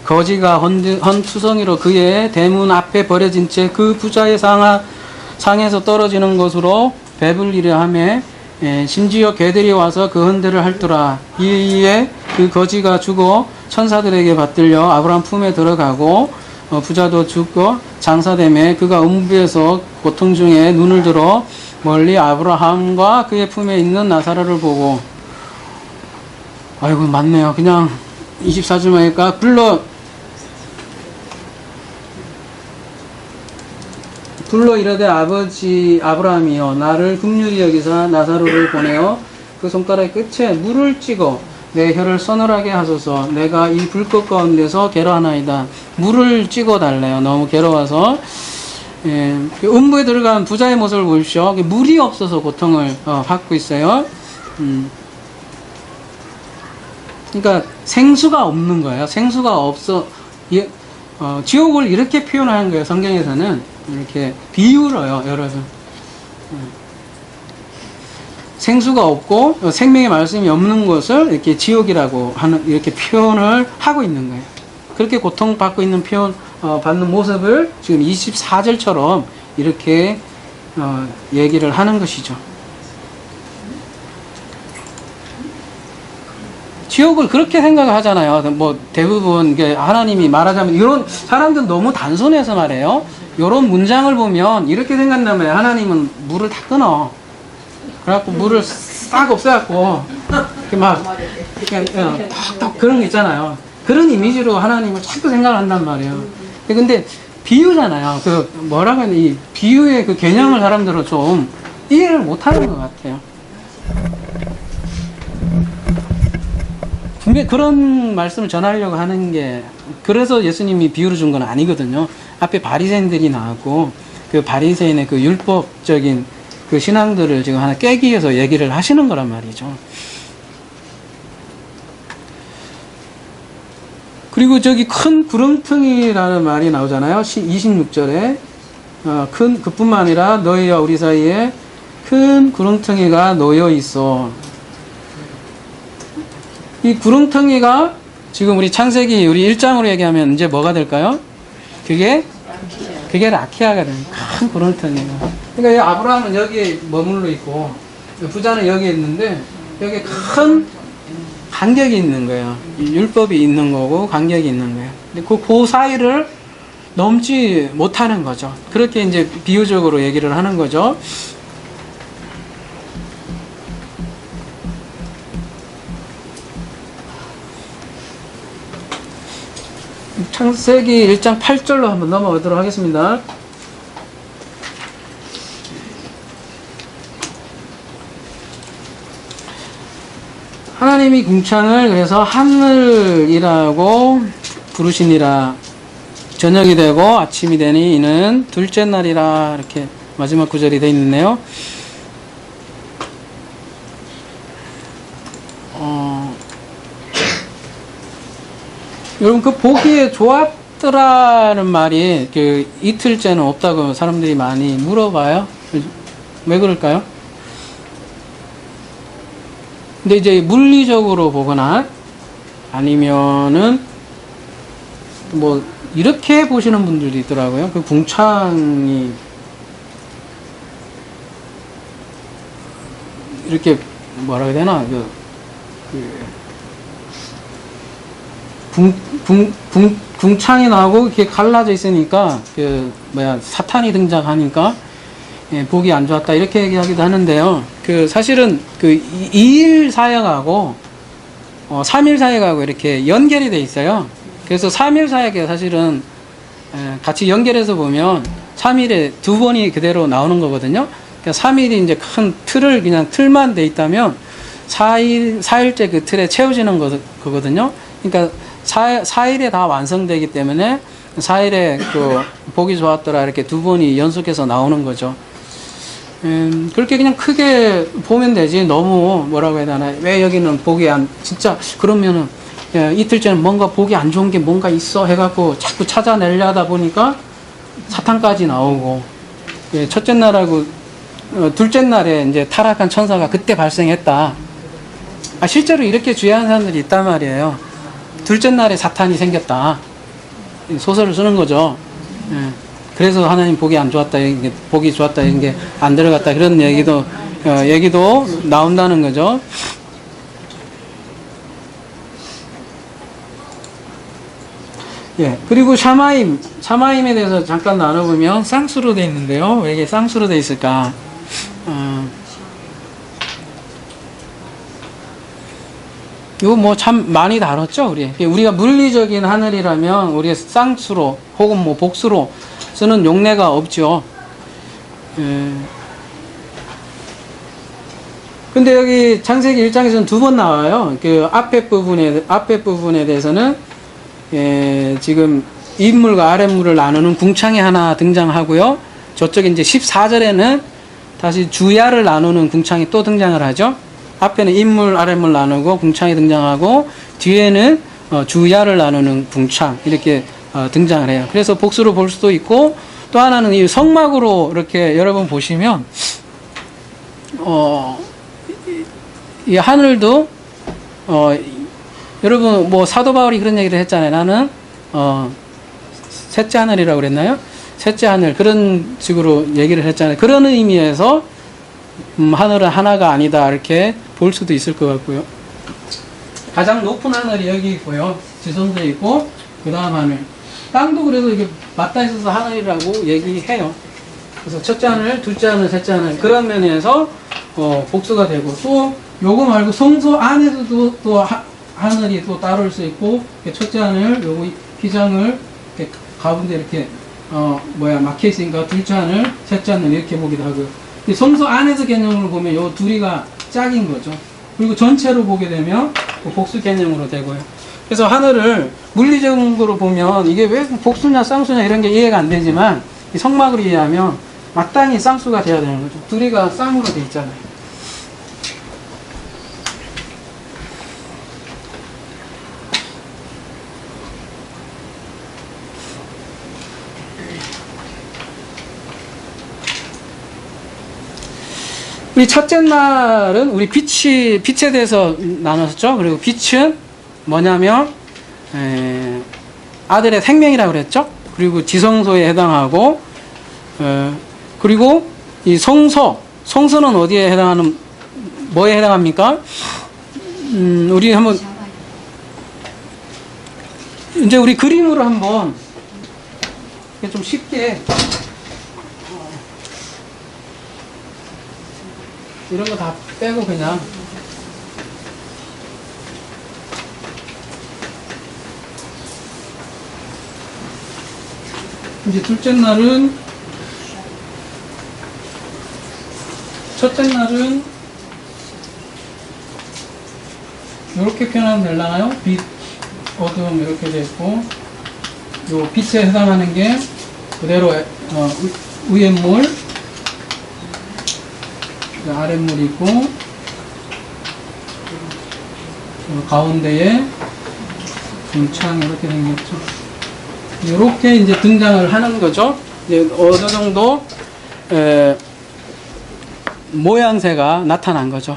거지가 헌투성이로 그의 대문 앞에 버려진 채 그 부자의 상에서 떨어지는 것으로 배불리려 하며 심지어 개들이 와서 그 헌대를 핥더라. 이에 그 거지가 죽어 천사들에게 받들려 아브라함 품에 들어가고 부자도 죽고 장사되매 그가 음부에서 고통 중에 눈을 들어 멀리 아브라함과 그의 품에 있는 나사로를 보고, 아이고 맞네요. 그냥 24절이니까 불러 이르되 아버지 아브라함이여 나를 긍휼히 여기사 나사로를 보내어 그 손가락 끝에 물을 찍어 내 혀를 서늘하게 하소서. 내가 이 불꽃 가운데서 괴로하나이다. 물을 찍어 달래요. 너무 괴로워서. 음부에 들어간 부자의 모습을 보십시오. 물이 없어서 고통을 받고 있어요. 그러니까 생수가 없는 거예요. 생수가 없어. 지옥을 이렇게 표현하는 거예요. 성경에서는 이렇게 비유로요, 여러분. 생수가 없고 생명의 말씀이 없는 것을 이렇게 지옥이라고 하는, 이렇게 표현을 하고 있는 거예요. 그렇게 고통받고 있는 받는 모습을 지금 24절처럼 이렇게 얘기를 하는 것이죠. 지옥을 그렇게 생각을 하잖아요. 뭐 대부분 하나님이 말하자면, 이런 사람들은 너무 단순해서 말해요. 이런 문장을 보면 이렇게 생각한단 말이에요. 하나님은 물을 다 끊어. 그래갖고 물을 싹 없애갖고 이렇게 막 턱턱 그런 게 있잖아요. 그런 이미지로 하나님을 자꾸 생각을 한단 말이에요. 근데 비유잖아요. 뭐라고 하냐, 이 비유의 그 개념을 사람들은 좀 이해를 못하는 것 같아요. 분명히 그런 말씀을 전하려고 하는 게, 그래서 예수님이 비유를 준 건 아니거든요. 앞에 바리새인들이 나왔고, 그 바리새인의 그 율법적인 그 신앙들을 지금 하나 깨기 위해서 얘기를 하시는 거란 말이죠. 그리고 저기 큰 구렁텅이라는 말이 나오잖아요. 26절에. 그뿐만 아니라 너희와 우리 사이에 큰 구렁텅이가 놓여 있어. 이 구렁텅이가 지금 우리 창세기 우리 1장으로 얘기하면 이제 뭐가 될까요? 그게 라키아가 됩니다. 큰 구렁텅이가. 그러니까 아브라함은 여기에 머물러 있고 부자는 여기에 있는데 여기에 큰 간격이 있는 거예요. 율법이 있는 거고 간격이 있는 거예요. 근데 그 사이를 넘지 못하는 거죠. 그렇게 이제 비유적으로 얘기를 하는 거죠. 창세기 1장 8절로 한번 넘어가도록 하겠습니다. 하나님이 궁창을 그래서 하늘이라고 부르시니라. 저녁이 되고 아침이 되니 이는 둘째 날이라. 이렇게 마지막 구절이 되어 있네요. 여러분 그 보기에 좋았더라는 말이 그 이틀째는 없다고 사람들이 많이 물어봐요. 왜 그럴까요? 근데 이제 물리적으로 보거나 아니면은 뭐 이렇게 보시는 분들도 있더라고요. 그 궁창이 이렇게 뭐라 해야 되나 궁창이 나오고 이렇게 갈라져 있으니까 사탄이 등장하니까 보기 안 좋았다 이렇게 얘기하기도 하는데요. 사실은 2일 사역하고 3일 사역하고 이렇게 연결이 돼 있어요. 그래서 3일 사역에 사실은 같이 연결해서 보면 3일에 두 번이 그대로 나오는 거거든요. 그러니까 3일이 이제 큰 틀을 그냥 틀만 돼 있다면 4일째 그 틀에 채워지는 거거든요. 그러니까 4일에 다 완성되기 때문에 4일에 보기 좋았더라 이렇게 두 번이 연속해서 나오는 거죠. 그렇게 그냥 크게 보면 되지 너무 뭐라고 해야 되나 왜 여기는 보기 진짜 그러면은 이틀째는 뭔가 보기 안 좋은 게 뭔가 있어 해갖고 자꾸 찾아내려다 보니까 사탄까지 나오고 첫째 날하고 둘째 날에 이제 타락한 천사가 그때 발생했다. 실제로 이렇게 주의하는 사람들이 있단 말이에요. 둘째 날에 사탄이 생겼다. 소설을 쓰는 거죠. 그래서 하나님 보기 안 좋았다, 보기 좋았다, 이런 게 안 들어갔다. 그런 얘기도 나온다는 거죠. 그리고 샤마임에 대해서 잠깐 나눠보면 쌍수로 되어 있는데요. 왜 이게 쌍수로 되어 있을까? 이거 뭐 참 많이 다뤘죠, 우리가 물리적인 하늘이라면 우리가 쌍수로 혹은 뭐 복수로 쓰는 용례가 없죠. 근데 여기 창세기 1장에서는 두 번 나와요. 그 앞에 부분에 대해서는 지금 윗물과 아랫물을 나누는 궁창이 하나 등장하고요. 저쪽에 이제 14절에는 다시 주야를 나누는 궁창이 또 등장을 하죠. 앞에는 윗물, 아랫물 나누고 궁창이 등장하고 뒤에는 주야를 나누는 궁창 이렇게 등장을 해요. 그래서 복수로 볼 수도 있고 또 하나는 이 성막으로 이렇게 여러분 보시면 이 하늘도 여러분 뭐 사도 바울이 그런 얘기를 했잖아요. 나는 셋째 하늘이라고 그랬나요? 셋째 하늘 그런 식으로 얘기를 했잖아요. 그런 의미에서 하늘은 하나가 아니다 이렇게 볼 수도 있을 것 같고요. 가장 높은 하늘이 여기 있고요. 지성도 있고 그 다음 하늘. 땅도 그래서 이게 맞닿아 있어서 하늘이라고 얘기해요. 그래서 첫째 하늘, 둘째 하늘, 셋째 하늘 그런 면에서 복수가 되고 또 요거 말고 성소 안에서도 또 하늘이 또 따로 수 있고 첫째 하늘 요거 휘장을 이렇게 가운데 이렇게 막혀 있으니까 둘째 하늘, 셋째 하늘 이렇게 보기도 하고요. 성소 안에서 개념으로 보면 요 둘이가 짝인 거죠. 그리고 전체로 보게 되면 그 복수 개념으로 되고요. 그래서 하늘을 물리적으로 보면 이게 왜 복수냐 쌍수냐 이런 게 이해가 안 되지만 이 성막을 이해하면 마땅히 쌍수가 돼야 되는 거죠. 둘이가 쌍으로 돼 있잖아요. 우리 첫째 날은 우리 빛에 대해서 나눴었죠. 그리고 빛은 뭐냐면 아들의 생명이라고 그랬죠. 그리고 지성소에 해당하고 그리고 이 성소는 어디에 해당하는 뭐에 해당합니까? 우리 한번 이제 우리 그림으로 한번 좀 쉽게 이런 거 다 빼고 그냥 이제 첫째 날은 이렇게 표현하면 되려나요? 빛, 어둠 이렇게 돼 있고 요 빛에 해당하는 게 그대로 위에 물 아랫물이 있고 가운데에 창 이렇게 생겼죠. 이렇게 이제 등장을 하는 거죠. 이제 어느 정도 모양새가 나타난 거죠.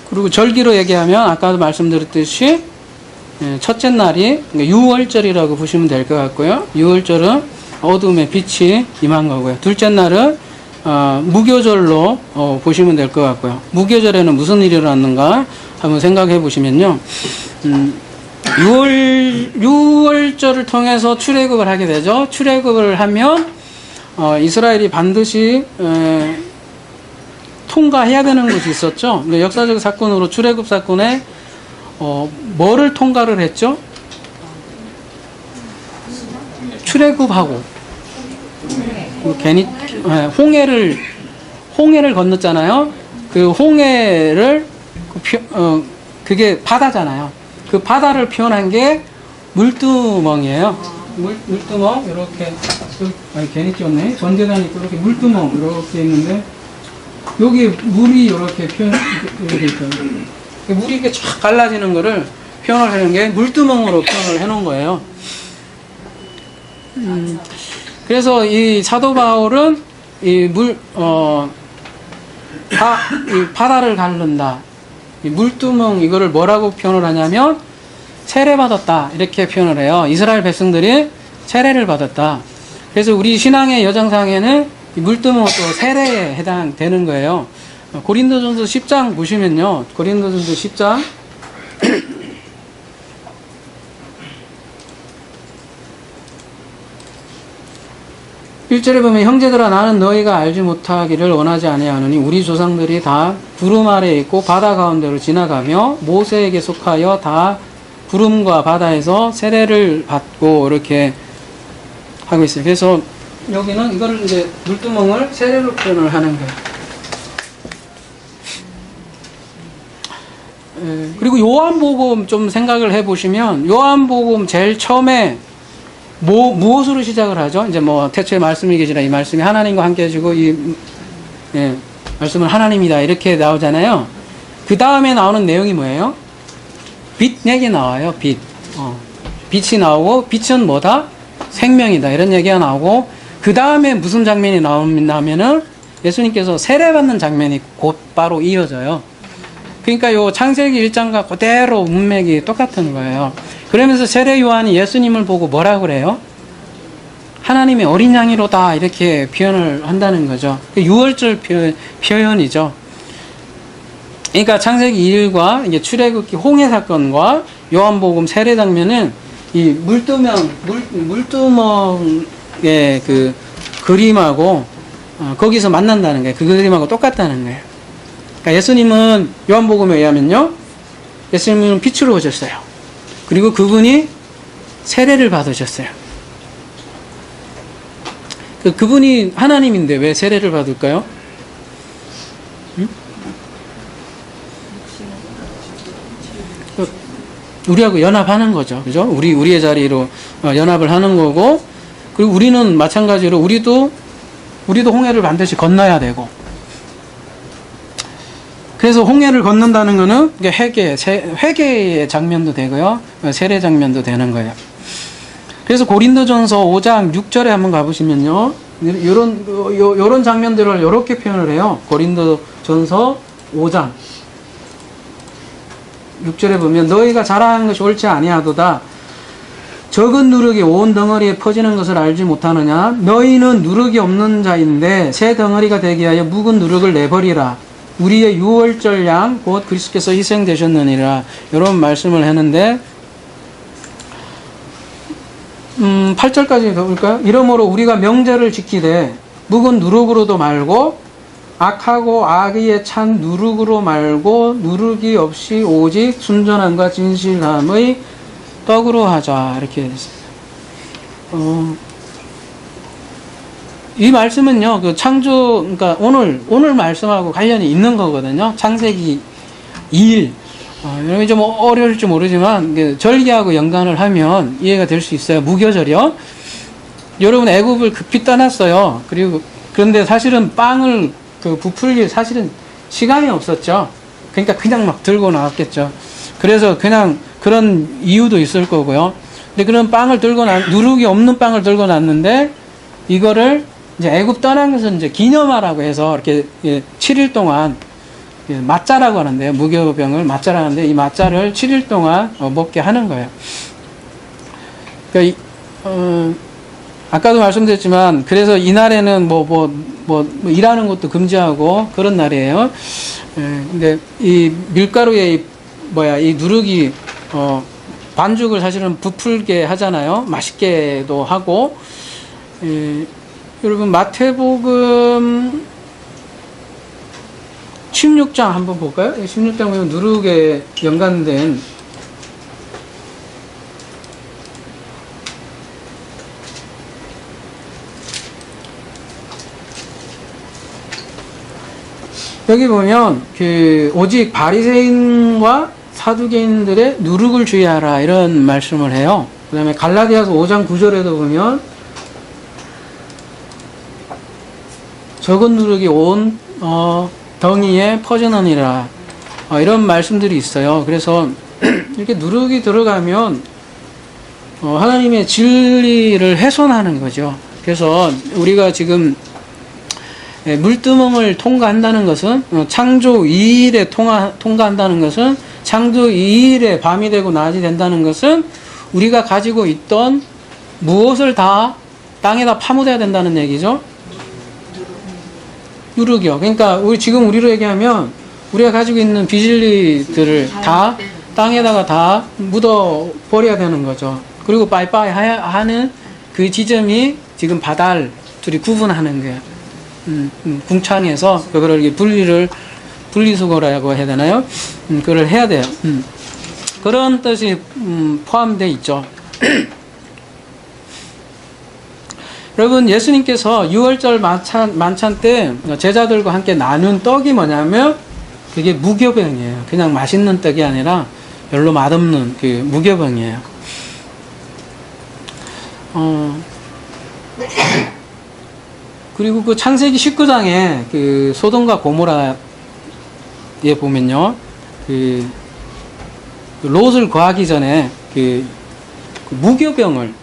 그리고 절기로 얘기하면 아까도 말씀드렸듯이 첫째 날이 6월절이라고 보시면 될 것 같고요. 6월절은 어둠의 빛이 임한 거고요. 둘째 날은 무교절로 보시면 될 것 같고요. 무교절에는 무슨 일이 일어났는가 한번 생각해 보시면요. 6월절을 통해서 출애굽을 하게 되죠. 출애굽을 하면 이스라엘이 반드시 통과해야 되는 곳이 있었죠. 역사적 사건으로 출애굽 사건에 뭐를 통과를 했죠? 출애굽하고 괜히 홍해를 건넜잖아요. 그 홍해를 그게 바다잖아요. 그 바다를 표현한 게 물두멍이에요. 물두멍 이렇게 괜히 띄웠네. 전재단이 있고 이렇게 물두멍 이렇게 있는데 여기 물이 이렇게 이렇게 있어요. 물이 이렇게 쫙 갈라지는 거를 표현을 하는 게 물두멍으로 표현을 해놓은 거예요. 그래서 이 사도 바울은 이 바다를 가른다. 이 물두멍 이거를 뭐라고 표현을 하냐면 세례받았다 이렇게 표현을 해요. 이스라엘 백성들이 세례를 받았다. 그래서 우리 신앙의 여정상에는 이 물두멍은 또 세례에 해당되는 거예요. 고린도전서 10장 보시면요. 고린도전서 10장 1절에 보면 형제들아 나는 너희가 알지 못하기를 원하지 아니하노니 우리 조상들이 다 구름 아래에 있고 바다 가운데로 지나가며 모세에게 속하여 다 구름과 바다에서 세례를 받고 이렇게 하고 있어요. 그래서 여기는 이거를 이제 물두멍을 세례로 표현을 하는 거예요. 그리고 요한복음 좀 생각을 해보시면 요한복음 제일 처음에 무엇으로 시작을 하죠? 이제 뭐 태초에 말씀이 계시라 이 말씀이 하나님과 함께 해주고 말씀은 하나님이다 이렇게 나오잖아요. 그 다음에 나오는 내용이 뭐예요? 빛 얘기 나와요. 빛이 나오고 빛은 뭐다? 생명이다 이런 얘기가 나오고 그 다음에 무슨 장면이 나오냐면은 예수님께서 세례받는 장면이 곧바로 이어져요. 그러니까 요 창세기 1장과 그대로 문맥이 똑같은 거예요. 그러면서 세례 요한이 예수님을 보고 뭐라고 그래요? 하나님의 어린 양이로다 이렇게 표현을 한다는 거죠. 6월절 표현이죠. 그러니까 창세기 1과 이게 출애굽기 홍해 사건과 요한복음 세례 장면은 이 물두멍의 그 그림하고 거기서 만난다는 거예요. 그 그림하고 똑같다는 거예요. 그러니까 예수님은 요한복음에 의하면요, 예수님은 빛으로 오셨어요. 그리고 그분이 세례를 받으셨어요. 그분이 하나님인데 왜 세례를 받을까요? 응? 우리하고 연합하는 거죠. 그죠? 우리의 자리로 연합을 하는 거고, 그리고 우리는 마찬가지로 우리도 홍해를 반드시 건너야 되고, 그래서 홍해를 건넌다는 거는 회개의 장면도 되고요, 세례 장면도 되는 거예요. 그래서 고린도전서 5장 6절에 한번 가보시면요, 요런 장면들을 이렇게 표현을 해요. 고린도전서 5장 6절에 보면 너희가 자랑하는 것이 옳지 아니하도다. 적은 누룩이 온 덩어리에 퍼지는 것을 알지 못하느냐? 너희는 누룩이 없는 자인데 새 덩어리가 되게 하여 묵은 누룩을 내버리라. 우리의 유월절 양 곧 그리스도께서 희생되셨느니라. 이런 말씀을 했는데 8절까지 더 볼까요? 이러므로 우리가 명절을 지키되 묵은 누룩으로도 말고 악하고 악의에 찬 누룩으로 말고 누룩이 없이 오직 순전함과 진실함의 떡으로 하자. 이렇게 했습니다. 이 말씀은요, 그 창조, 그러니까 오늘 말씀하고 관련이 있는 거거든요. 창세기 2일. 여러분이 좀 어려울지 모르지만, 절기하고 연관을 하면 이해가 될 수 있어요. 무교절이요. 여러분, 애굽을 급히 떠났어요. 그런데 사실은 빵을 부풀릴 사실은 시간이 없었죠. 그러니까 그냥 막 들고 나왔겠죠. 그래서 그냥 그런 이유도 있을 거고요. 근데 그런 빵을 누룩이 없는 빵을 들고 났는데, 이거를 이제 애굽 떠난 것은 이제 기념하라고 해서 이렇게 7일 동안 맞자라고 하는데요. 무교병을 맞자라고 하는데 이 맞자를 7일 동안 먹게 하는 거예요. 그러니까 아까도 말씀드렸지만 그래서 이날에는 일하는 것도 금지하고 그런 날이에요. 근데 이 밀가루에 이 누룩이 반죽을 사실은 부풀게 하잖아요. 맛있게도 하고. 여러분 마태복음 16장 한번 볼까요? 16장 보면 누룩에 연관된 여기 보면 오직 바리새인과 사두개인들의 누룩을 주의하라 이런 말씀을 해요. 그 다음에 갈라디아서 5장 9절에도 보면 적은 누룩이 온 덩이에 퍼지느니라 이런 말씀들이 있어요. 그래서 이렇게 누룩이 들어가면 하나님의 진리를 훼손하는 거죠. 그래서 우리가 지금 물두멍을 통과한다는 것은 창조 2일에 통과한다는 것은 창조 2일에 밤이 되고 낮이 된다는 것은 우리가 가지고 있던 무엇을 다 땅에다 파묻어야 된다는 얘기죠. 누룩이요. 그러니까 지금 우리로 얘기하면 우리가 가지고 있는 비진리들을 다 땅에다가 다 묻어 버려야 되는 거죠. 그리고 빠이빠이 하는 그 지점이 지금 바다를 둘이 구분하는 거예요. 궁창에서 그거를 분리수거라고 해야 되나요? 그걸 해야 돼요. 그런 뜻이 포함되어 있죠. 여러분, 예수님께서 유월절 만찬 때 제자들과 함께 나눈 떡이 뭐냐면 그게 무교병이에요. 그냥 맛있는 떡이 아니라 별로 맛없는 그 무교병이에요. 그리고 그 창세기 19장에 그 소돔과 고모라에 보면요, 그 롯을 구하기 전에 그 무교병을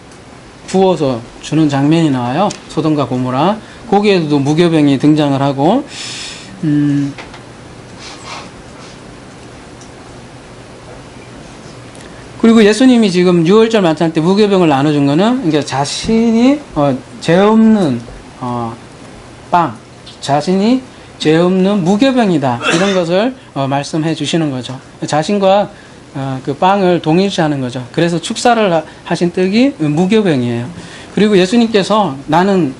부어서 주는 장면이 나와요. 소돔과 고모라. 거기에도 무교병이 등장을 하고, 그리고 예수님이 지금 유월절 만찬 때 무교병을 나눠준 거는, 그러니까 자신이 죄 없는 빵, 자신이 죄 없는 무교병이다. 이런 것을 말씀해 주시는 거죠. 자신과 그 빵을 동일시하는 거죠. 그래서 축사를 하신 떡이 무교병이에요. 그리고 예수님께서 나는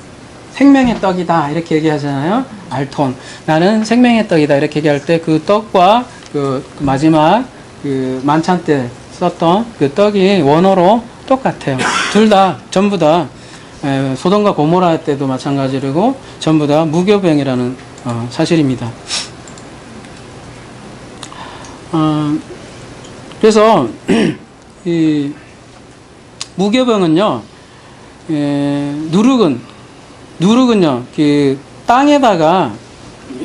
생명의 떡이다 이렇게 얘기하잖아요. 알톤. 나는 생명의 떡이다 이렇게 얘기할 때 그 떡과 그 마지막 그 만찬 때 썼던 그 떡이 원어로 똑같아요. 둘 다 전부 다 소돔과 고모라 때도 마찬가지고 전부 다 무교병이라는 사실입니다. 그래서 이 무교병은요, 누룩은요, 그 땅에다가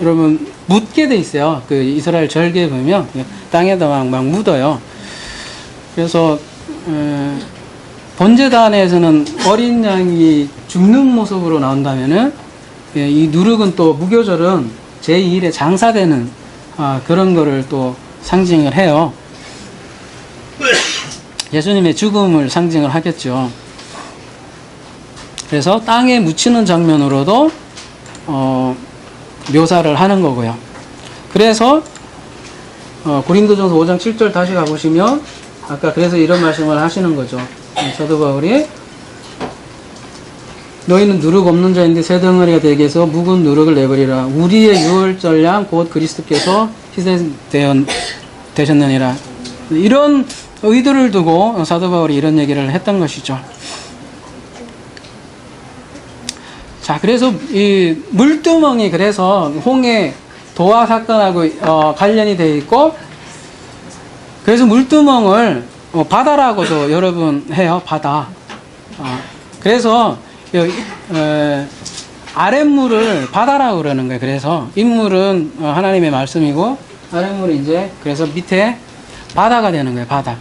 여러분 묻게 돼 있어요. 그 이스라엘 절기에 보면 땅에다 막 묻어요. 그래서 번제단에서는 어린 양이 죽는 모습으로 나온다면은 이 누룩은 또 무교절은 제2일에 장사되는 그런 거를 또 상징을 해요. 예수님의 죽음을 상징을 하겠죠. 그래서 땅에 묻히는 장면으로도 묘사를 하는 거고요. 그래서 고린도전서 5장 7절 다시 가보시면 아까 그래서 이런 말씀을 하시는 거죠. 사도 바울이 너희는 누룩 없는 자인데 새 덩어리가 되게 해서 묵은 누룩을 내버리라. 우리의 유월절 양 곧 그리스도께서 희생되셨느니라. 이런 의도를 두고 사도 바울이 이런 얘기를 했던 것이죠. 자, 그래서 이 물두멍이 그래서 홍해 도화 사건하고 관련이 되어 있고, 그래서 물두멍을 바다라고도 여러분 해요. 바다. 그래서 아랫물을 바다라고 그러는 거예요. 그래서 잇물은 하나님의 말씀이고 아랫물은 이제 그래서 밑에 바다가 되는 거예요. 바다.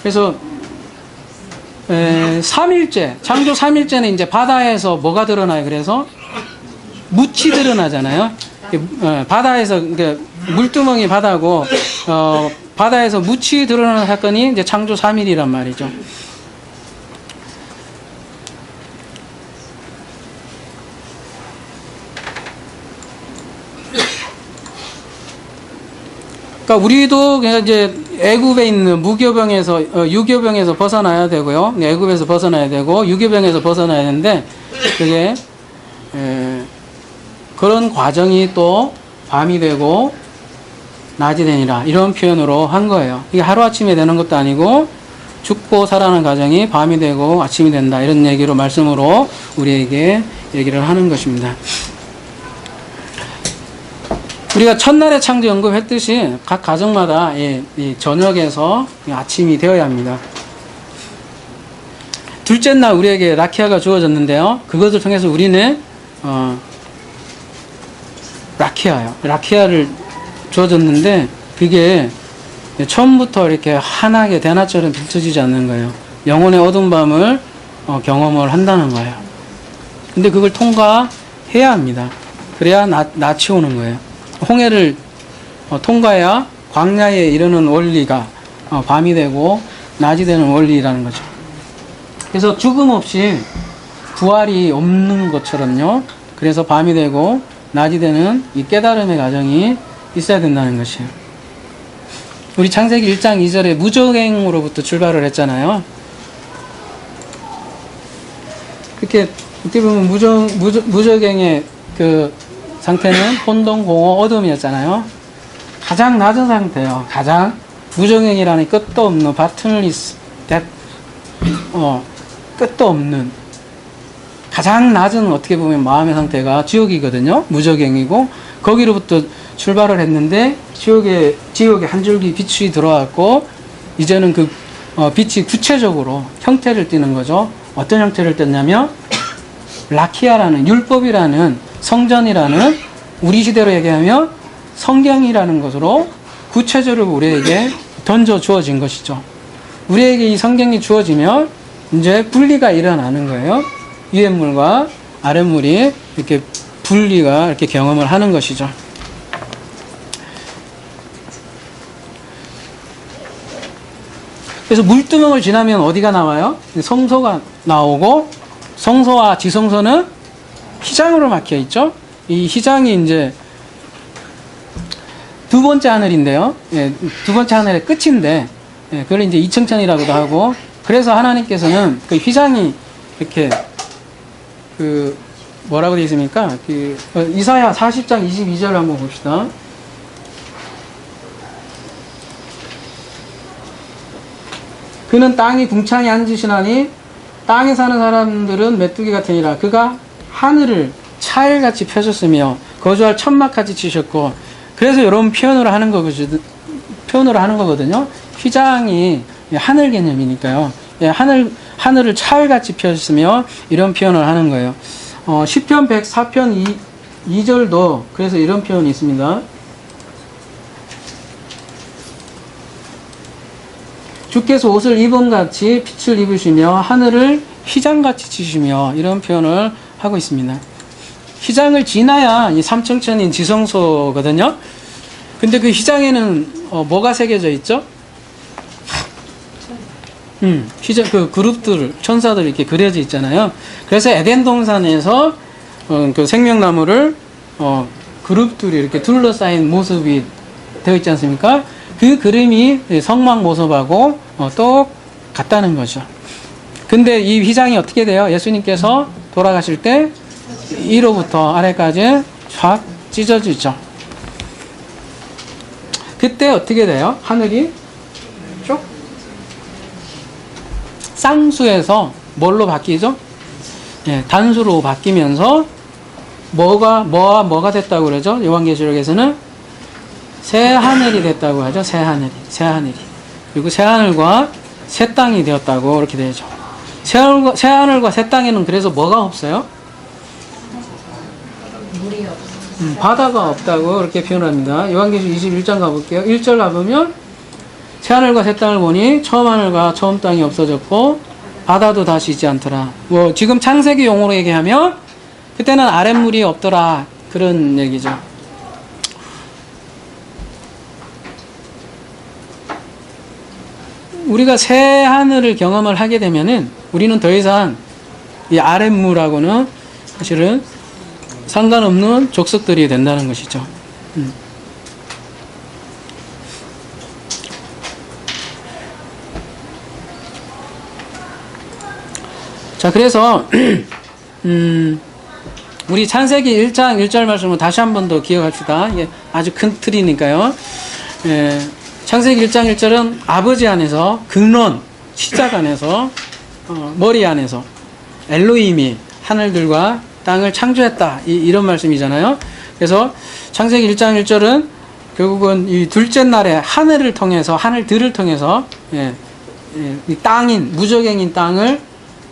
그래서 3일째, 창조 3일째는 이제 바다에서 뭐가 드러나요? 그래서 묻이 드러나잖아요. 바다에서, 그러니까 물두멍이 바다고, 바다에서 묻이 드러나는 사건이 이제 창조 3일이란 말이죠. 그러니까 우리도 그냥 이제 애굽에 있는 무교병에서 유교병에서 벗어나야 되고요. 애굽에서 벗어나야 되고 유교병에서 벗어나야 되는데 그게 그런 과정이 또 밤이 되고 낮이 되니라 이런 표현으로 한 거예요. 이게 하루아침에 되는 것도 아니고 죽고 살아나는 과정이 밤이 되고 아침이 된다 이런 얘기로 말씀으로 우리에게 얘기를 하는 것입니다. 우리가 첫날에 창조 언급했듯이 각 가정마다 이 저녁에서 아침이 되어야 합니다. 둘째 날 우리에게 라키아가 주어졌는데요. 그것을 통해서 우리는 라키아를 주어졌는데 그게 처음부터 이렇게 환하게 대낮처럼 비춰지지 않는 거예요. 영혼의 어두운 밤을 경험을 한다는 거예요. 근데 그걸 통과해야 합니다. 그래야 낯이 오는 거예요. 홍해를 통과해야 광야에 이르는 원리가 밤이 되고 낮이 되는 원리라는 거죠. 그래서 죽음 없이 부활이 없는 것처럼요. 그래서 밤이 되고 낮이 되는 이 깨달음의 과정이 있어야 된다는 것이에요. 우리 창세기 1장 2절에 무적행으로부터 출발을 했잖아요. 이렇게 어떻게 보면 무적행의 그 상태는 혼돈, 공허, 어둠이었잖아요. 가장 낮은 상태예요. 가장 무정행이라는 끝도 없는 bottomless, 끝도 없는 가장 낮은 어떻게 보면 마음의 상태가 지옥이거든요. 무적행이고 거기로부터 출발을 했는데 지옥에 한 줄기 빛이 들어왔고 이제는 그 빛이 구체적으로 형태를 띠는 거죠. 어떤 형태를 띠냐면 라키아라는 율법이라는 성전이라는 우리 시대로 얘기하면 성경이라는 것으로 구체적으로 우리에게 던져 주어진 것이죠. 우리에게 이 성경이 주어지면 이제 분리가 일어나는 거예요. 위에 물과 아랫물이 이렇게 분리가 이렇게 경험을 하는 것이죠. 그래서 물두멍을 지나면 어디가 나와요? 성소가 나오고 성소와 지성소는 휘장으로 막혀 있죠. 이 휘장이 이제 두 번째 하늘인데요. 두 번째 하늘의 끝인데 그걸 이제 이층천이라고도 하고 그래서 하나님께서는 그 휘장이 이렇게 그 뭐라고 되어 있습니까? 그 이사야 40장 22절 한번 봅시다. 그는 땅이 궁창에 앉으시나니 땅에 사는 사람들은 메뚜기 같으니라 그가 하늘을 차일같이 펴셨으며 거주할 천막같이 치셨고, 그래서 이런 표현을 하는 거거든요. 휘장이 하늘 개념이니까요. 예, 하늘을 차일같이 펴셨으며 이런 표현을 하는 거예요. 시편 104편 2절도 그래서 이런 표현이 있습니다. 주께서 옷을 입음같이 빛을 입으시며 하늘을 휘장같이 치시며 이런 표현을 하고 있습니다. 휘장을 지나야 이 삼층천인 지성소거든요. 근데 그 휘장에는 뭐가 새겨져 있죠? 휘장, 그 그룹들, 천사들 이렇게 그려져 있잖아요. 그래서 에덴 동산에서 그 생명나무를 그룹들이 이렇게 둘러싸인 모습이 되어 있지 않습니까? 그 그림이 성막 모습하고 똑같다는 거죠. 근데 이 휘장이 어떻게 돼요? 예수님께서 돌아가실 때 위로부터 아래까지 쫙 찢어지죠. 그때 어떻게 돼요? 하늘이 쭉 쌍수에서 뭘로 바뀌죠? 예, 단수로 바뀌면서 뭐가 됐다고 그러죠? 요한계시록에서는 새 하늘이 됐다고 하죠. 새 하늘이. 그리고 새 하늘과 새 땅이 되었다고 이렇게 되죠. 새 하늘과 새 땅에는 그래서 뭐가 없어요? 물이 없어. 바다가 없다고 그렇게 표현합니다. 요한계시록 21장 가볼게요. 1절 가보면 새 하늘과 새 땅을 보니 처음 하늘과 처음 땅이 없어졌고 바다도 다시 있지 않더라. 뭐 지금 창세기 용어로 얘기하면 그때는 아랫물이 없더라 그런 얘기죠. 우리가 새 하늘을 경험을 하게 되면은 우리는 더 이상 이 아랫물하고는 사실은 상관없는 족속들이 된다는 것이죠. 자, 그래서 우리 창세기 1장 1절 말씀을 다시 한 번 더 기억합시다. 이게 아주 큰 틀이니까요. 예, 창세기 1장 1절은 아버지 안에서 근원, 시작 안에서 머리 안에서 엘로힘이 하늘들과 땅을 창조했다. 이런 말씀이잖아요. 그래서 창세기 1장 1절은 결국은 이 둘째 날에 하늘을 통해서, 하늘들을 통해서 이 땅인, 무적행인 땅을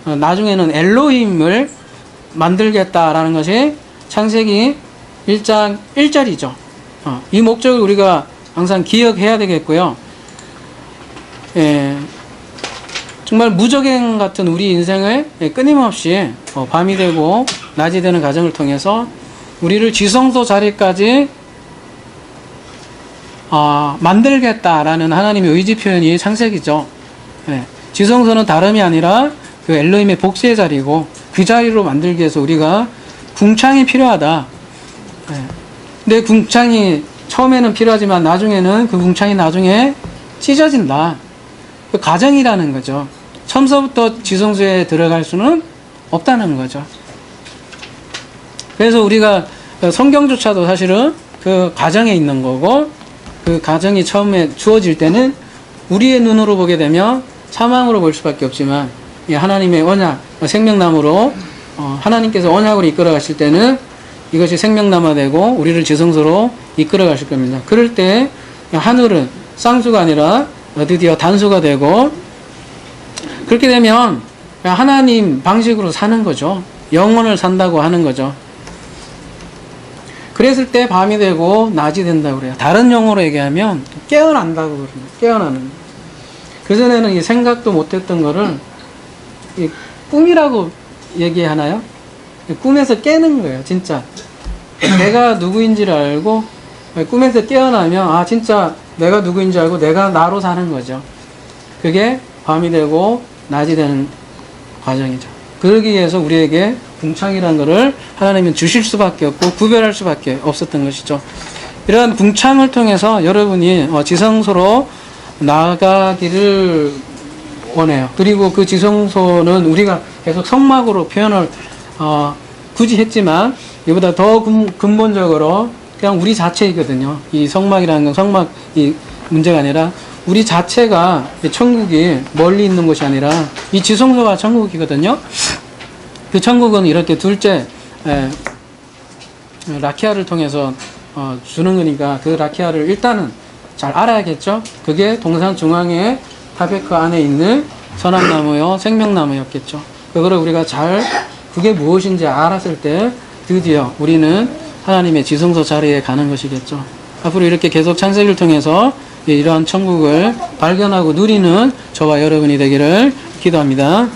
나중에는 엘로힘을 만들겠다라는 것이 창세기 1장 1절이죠. 이 목적을 우리가 항상 기억해야 되겠고요. 정말 무적행 같은 우리 인생을 끊임없이 밤이 되고 낮이 되는 과정을 통해서 우리를 지성소 자리까지 만들겠다라는 하나님의 의지 표현이 창세기죠. 지성소는 다름이 아니라 그 엘로힘의 복수의 자리고 그 자리로 만들기 위해서 우리가 궁창이 필요하다. 근데 궁창이 처음에는 필요하지만 나중에는 그 궁창이 나중에 찢어진다. 그 과정이라는 거죠. 처음서부터 지성소에 들어갈 수는 없다는 거죠. 그래서 우리가 성경조차도 사실은 그 과정에 있는 거고 그 과정이 처음에 주어질 때는 우리의 눈으로 보게 되면 사망으로 볼 수밖에 없지만 하나님의 언약, 생명나무로 하나님께서 언약으로 이끌어 가실 때는 이것이 생명나무가 되고 우리를 지성소로 이끌어 가실 겁니다. 그럴 때 하늘은 쌍수가 아니라 드디어 단수가 되고 그렇게 되면 하나님 방식으로 사는 거죠. 영혼을 산다고 하는 거죠. 그랬을 때 밤이 되고 낮이 된다고 그래요. 다른 용어로 얘기하면 깨어난다고 그래요. 깨어나는. 그전에는 이 생각도 못했던 거를 이 꿈이라고 얘기하나요? 꿈에서 깨는 거예요, 진짜. 내가 누구인지를 알고 꿈에서 깨어나면 진짜 내가 누구인지 알고 내가 나로 사는 거죠. 그게 밤이 되고 낮이 되는 과정이죠. 그러기 위해서 우리에게 궁창이라는 것을 하나님은 주실 수밖에 없고 구별할 수밖에 없었던 것이죠. 이러한 궁창을 통해서 여러분이 지성소로 나아가기를 원해요. 그리고 그 지성소는 우리가 계속 성막으로 표현을 굳이 했지만 이보다 더 근본적으로 그냥 우리 자체이거든요. 이 성막이라는 건 성막이 문제가 아니라 우리 자체가 천국이 멀리 있는 곳이 아니라 이 지성소가 천국이거든요. 그 천국은 이렇게 둘째 라키아를 통해서 주는 거니까 그 라키아를 일단은 잘 알아야겠죠. 그게 동산 중앙에 타베크 안에 있는 선악나무요 생명나무였겠죠. 그거를 우리가 잘 그게 무엇인지 알았을 때 드디어 우리는 하나님의 지성소 자리에 가는 것이겠죠. 앞으로 이렇게 계속 창세기를 통해서 이러한 천국을 발견하고 누리는 저와 여러분이 되기를 기도합니다.